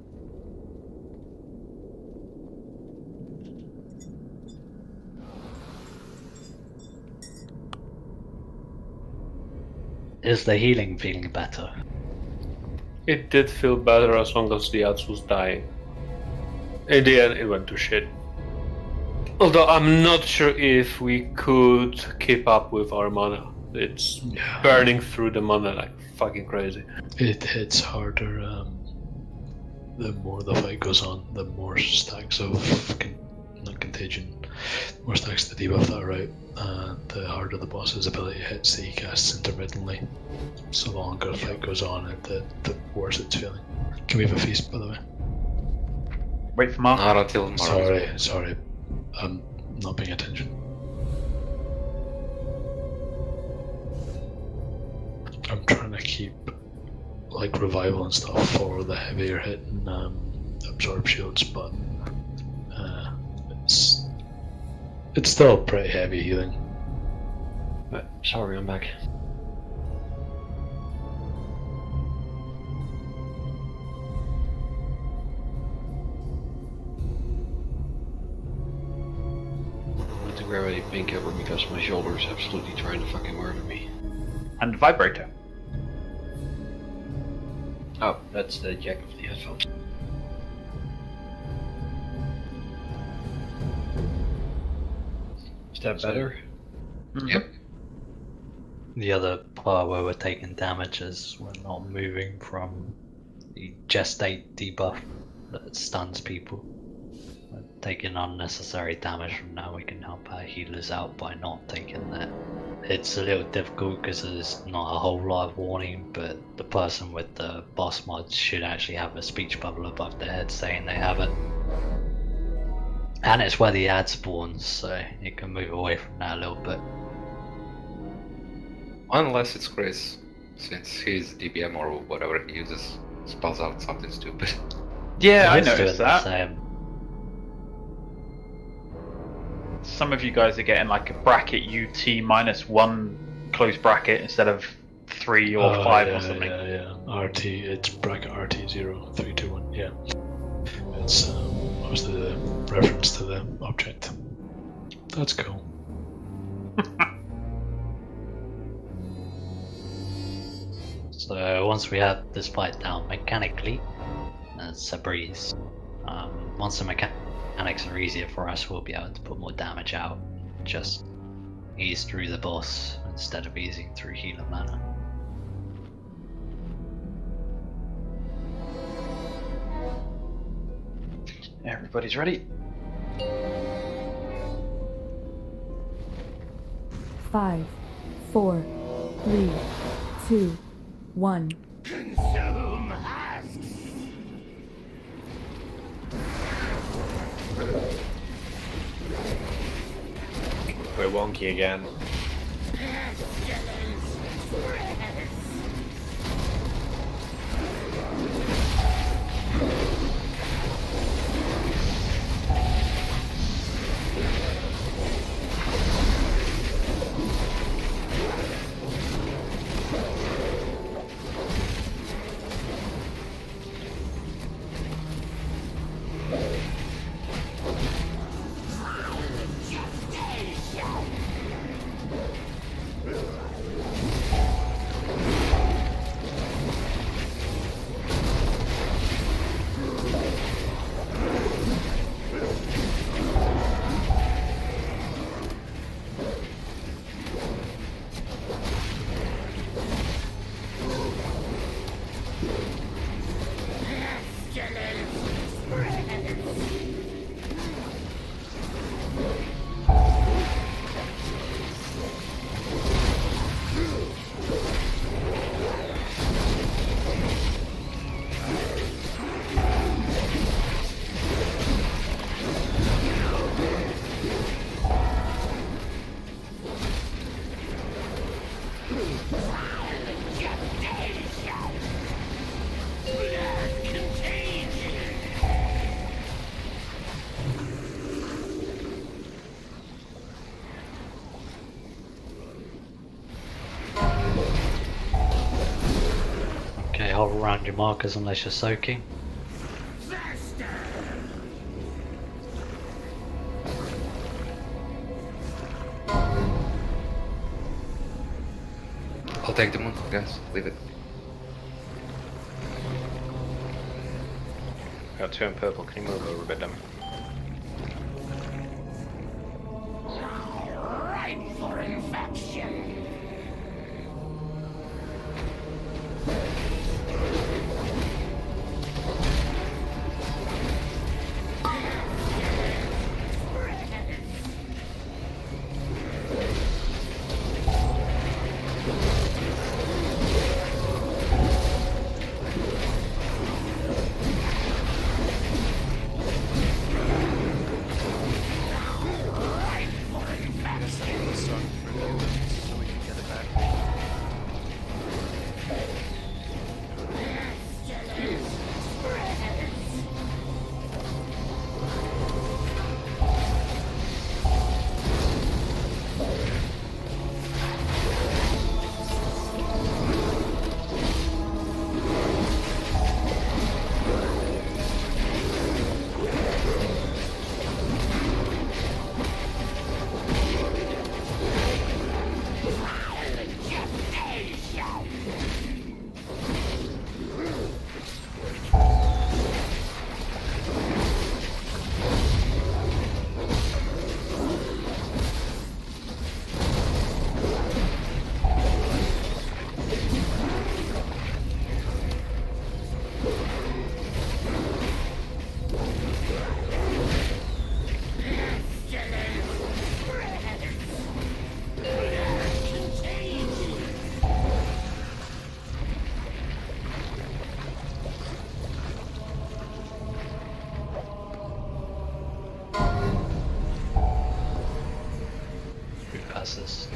Is the healing feeling better? It did feel better as long as the ads was dying. In the end, it went to shit. Although I'm not sure if we could keep up with our mana. It's burning through the mana like fucking crazy. It hits harder the more the fight goes on, the more stacks of contagion, more stacks to debuff that are out, the harder the boss's ability hits that he casts intermittently. So the longer the fight goes on, the worse it's feeling. Can we have a feast, by the way? Wait for Mark. Not until tomorrow. Sorry. I'm not paying attention. I'm trying to keep like revival and stuff for the heavier hit and absorb shields, but it's still pretty heavy healing. Right, sorry, I'm back. I have to grab a painkiller because my shoulder is absolutely trying to fucking murder me. And vibrator. Oh, that's the jack of the headphones. Is that better? Yep. The other part where we're taking damage is we're not moving from the gestate debuff that stuns people. We're taking unnecessary damage from now. We can help our healers out by not taking that. It's a little difficult because there's not a whole lot of warning, but the person with the boss mods should actually have a speech bubble above their head saying they have it. And it's where the ad spawns, so you can move away from that a little bit. Unless it's Chris, since his DBM or whatever he uses spells out something stupid. Yeah, I Let's do noticed it the that. same. Some of you guys are getting like a bracket UT -1 close bracket instead of 3 or 5 or something. Yeah. RT, it's bracket RT0321. Yeah. It's obviously the reference to the object. That's cool. So once we have this fight down mechanically, it's a breeze. Once the mechanics are easier for us, we'll be able to put more damage out. Just ease through the boss instead of easing through healer mana. Everybody's ready. 5, 4, 3, 2, 1. Consume husks! We're wonky again. Okay, hold around your markers unless you're soaking. I'll take the moon, guys. Leave it. Got 2 in purple. Can you move over a bit, Demi? Right for infection! bypass this.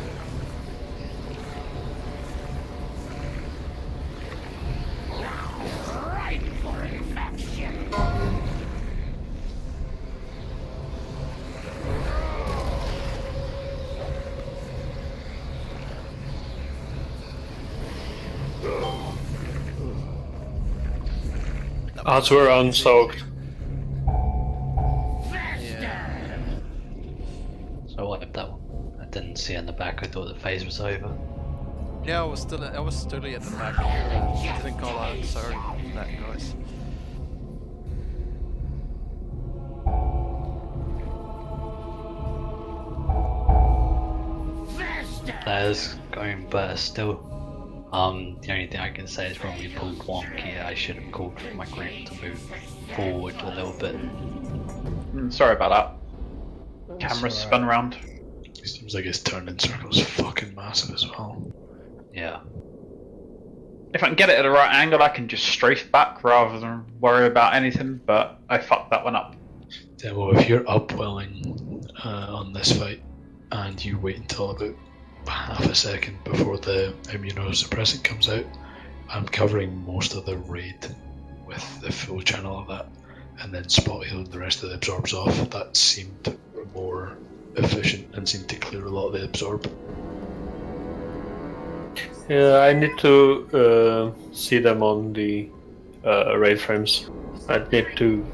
Right for infection. Odds were unsoaked. So I wiped that one. I didn't see in the back. I thought the phase was over. Yeah, I was still at the back. Didn't call out. Sorry for that, guys. That is going better still. The only thing I can say is when we pulled wonky, I should have called for my group to move forward a little bit. Sorry about that. That's Camera spun around. Seems like his turn in circles fucking massive as well. Yeah. If I can get it at the right angle, I can just strafe back rather than worry about anything, but I fucked that one up. Yeah, well, if you're upwelling on this fight and you wait until about half a second before the immunosuppressant comes out, I'm covering most of the raid with the full channel of that, and then spot healing the rest of the absorbs off. That seemed more efficient and seemed to clear a lot of the absorb. Yeah, I need to see them on the raid frames. I need to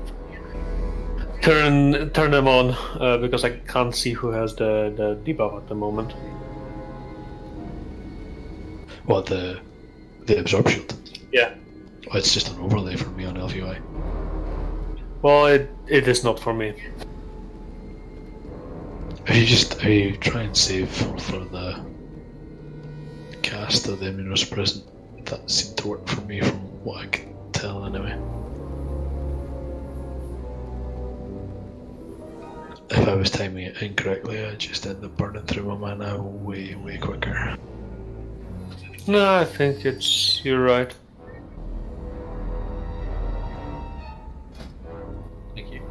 turn them on because I can't see who has the debuff at the moment. What, the absorb shield? Yeah. Oh, it's just an overlay for me on LVI. Well, it is not for me. If you try and save for the cast of the immunosuppressant, that seemed to work for me from what I can tell anyway. If I was timing it incorrectly, I'd just end up burning through my mana way quicker. No, I think you're right. Thank you.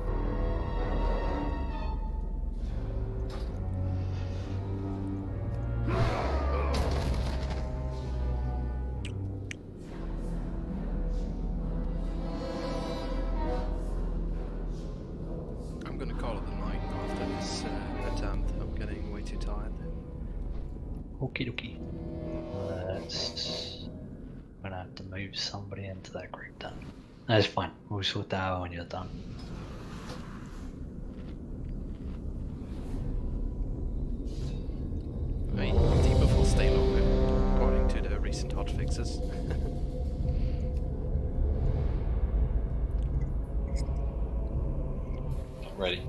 I'm gonna call it the night after this attempt. I'm getting way too tired. Okie dokie. I'm gonna have to move somebody into that group then. That's fine. We'll sort that out when you're done. I mean, debuff will stay longer, according to the recent hotfixes. Not ready.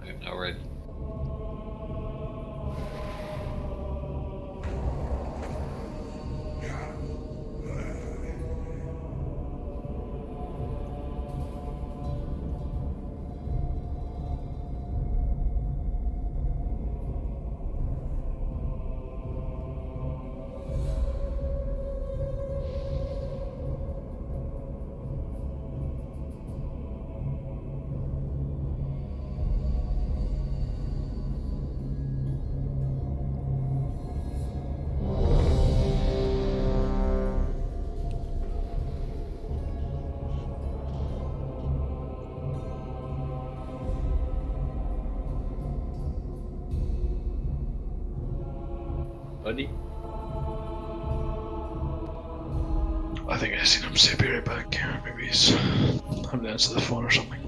I am now ready. Buddy? I think I seen him say be right back. Maybe he's having to answer the phone or something.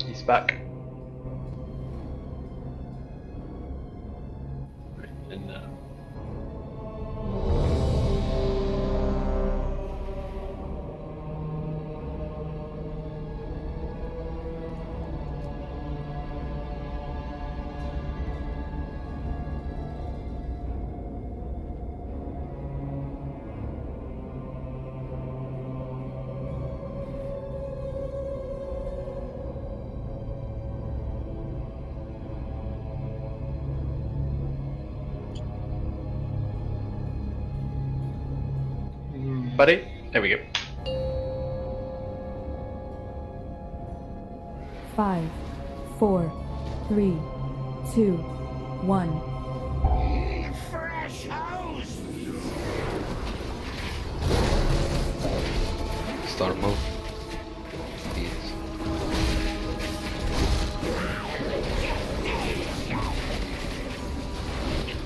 He's back. And buddy. There we go. 5, 4, 3, 2, 1. Fresh house. Start move.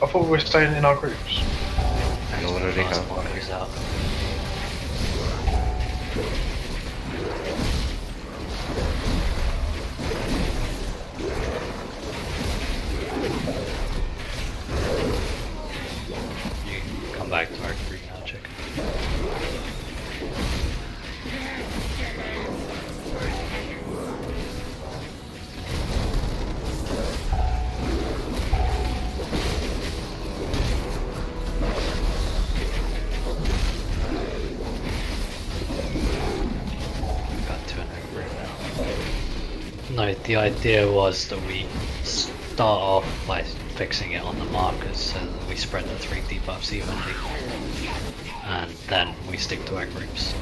I thought we were staying in our groups. I already have one. Out. You can come back to our group now, chick. No, the idea was that we start off by fixing it on the markers so that we spread the 3 debuffs evenly, and then we stick to our groups.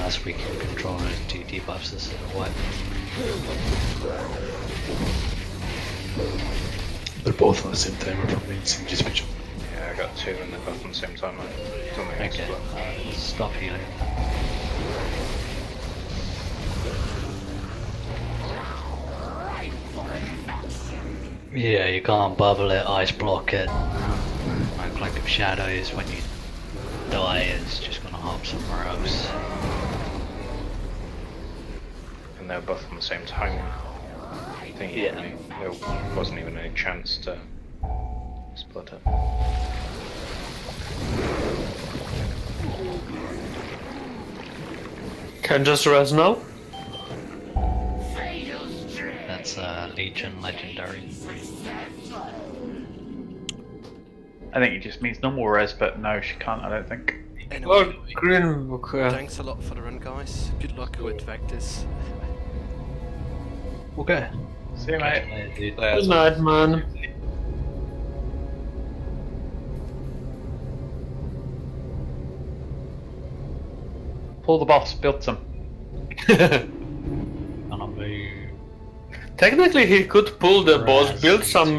As we can control those 2 debuffs, this is a wipe. They're both on the same timer for me, so just be jumping. Yeah, I got 2 and they're both on the same time. Okay, stop healing. Yeah, you can't bubble it, ice block it. My collective shadows, when you die, it's just gonna hop somewhere else. And they're both on the same time. I think there wasn't even any chance to split it. Can just rest now? That's Legion Legendary. I think it just means normal res, but no, she can't, I don't think. Anyway, Green Book. thanks a lot for the run, guys. Good luck with Vectis. Okay. See you, mate. Good night, man. Pull the boss, build some. Technically, he could pull the boss, build some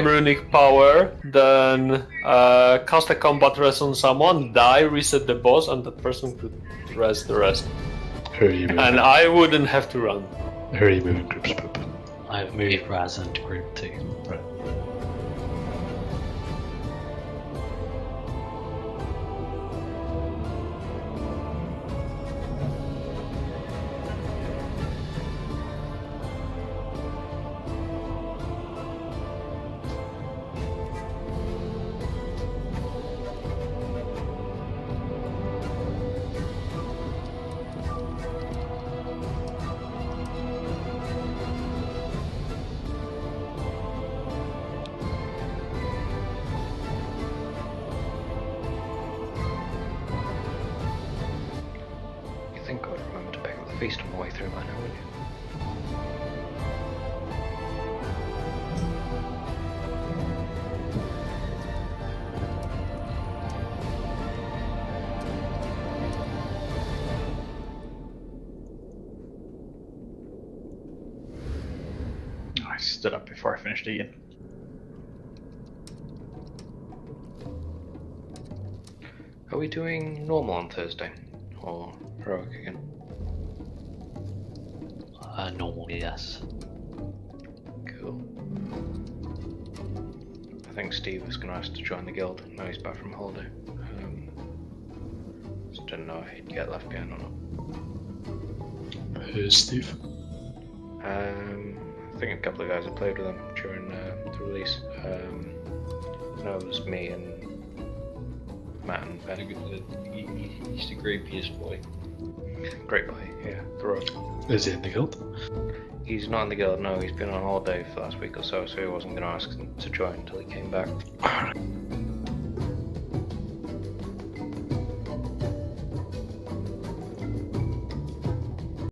runic power, then cast a combat rest on someone, die, reset the boss, and that person could rest the rest. And I wouldn't have to run. Who are you moving groups, Poop? I've moved Raz into group 2. Right. You think I'd remember to pick up the feast on the way through by now, wouldn't you? I stood up before I finished eating. Are we doing normal on Thursday? Or heroic again? Normal, yes. Cool. I think Steve was going to ask to join the guild. Now he's back from holiday. Just didn't know if he'd get left behind or not. Who's Steve? I think a couple of guys have played with him during the release. No, it was me and Matt and Ben. He's the great PS boy. Great boy, yeah. Throat. Is he in the guild? He's not in the guild, no. He's been on holiday for the last week or so, so he wasn't going to ask him to join until he came back.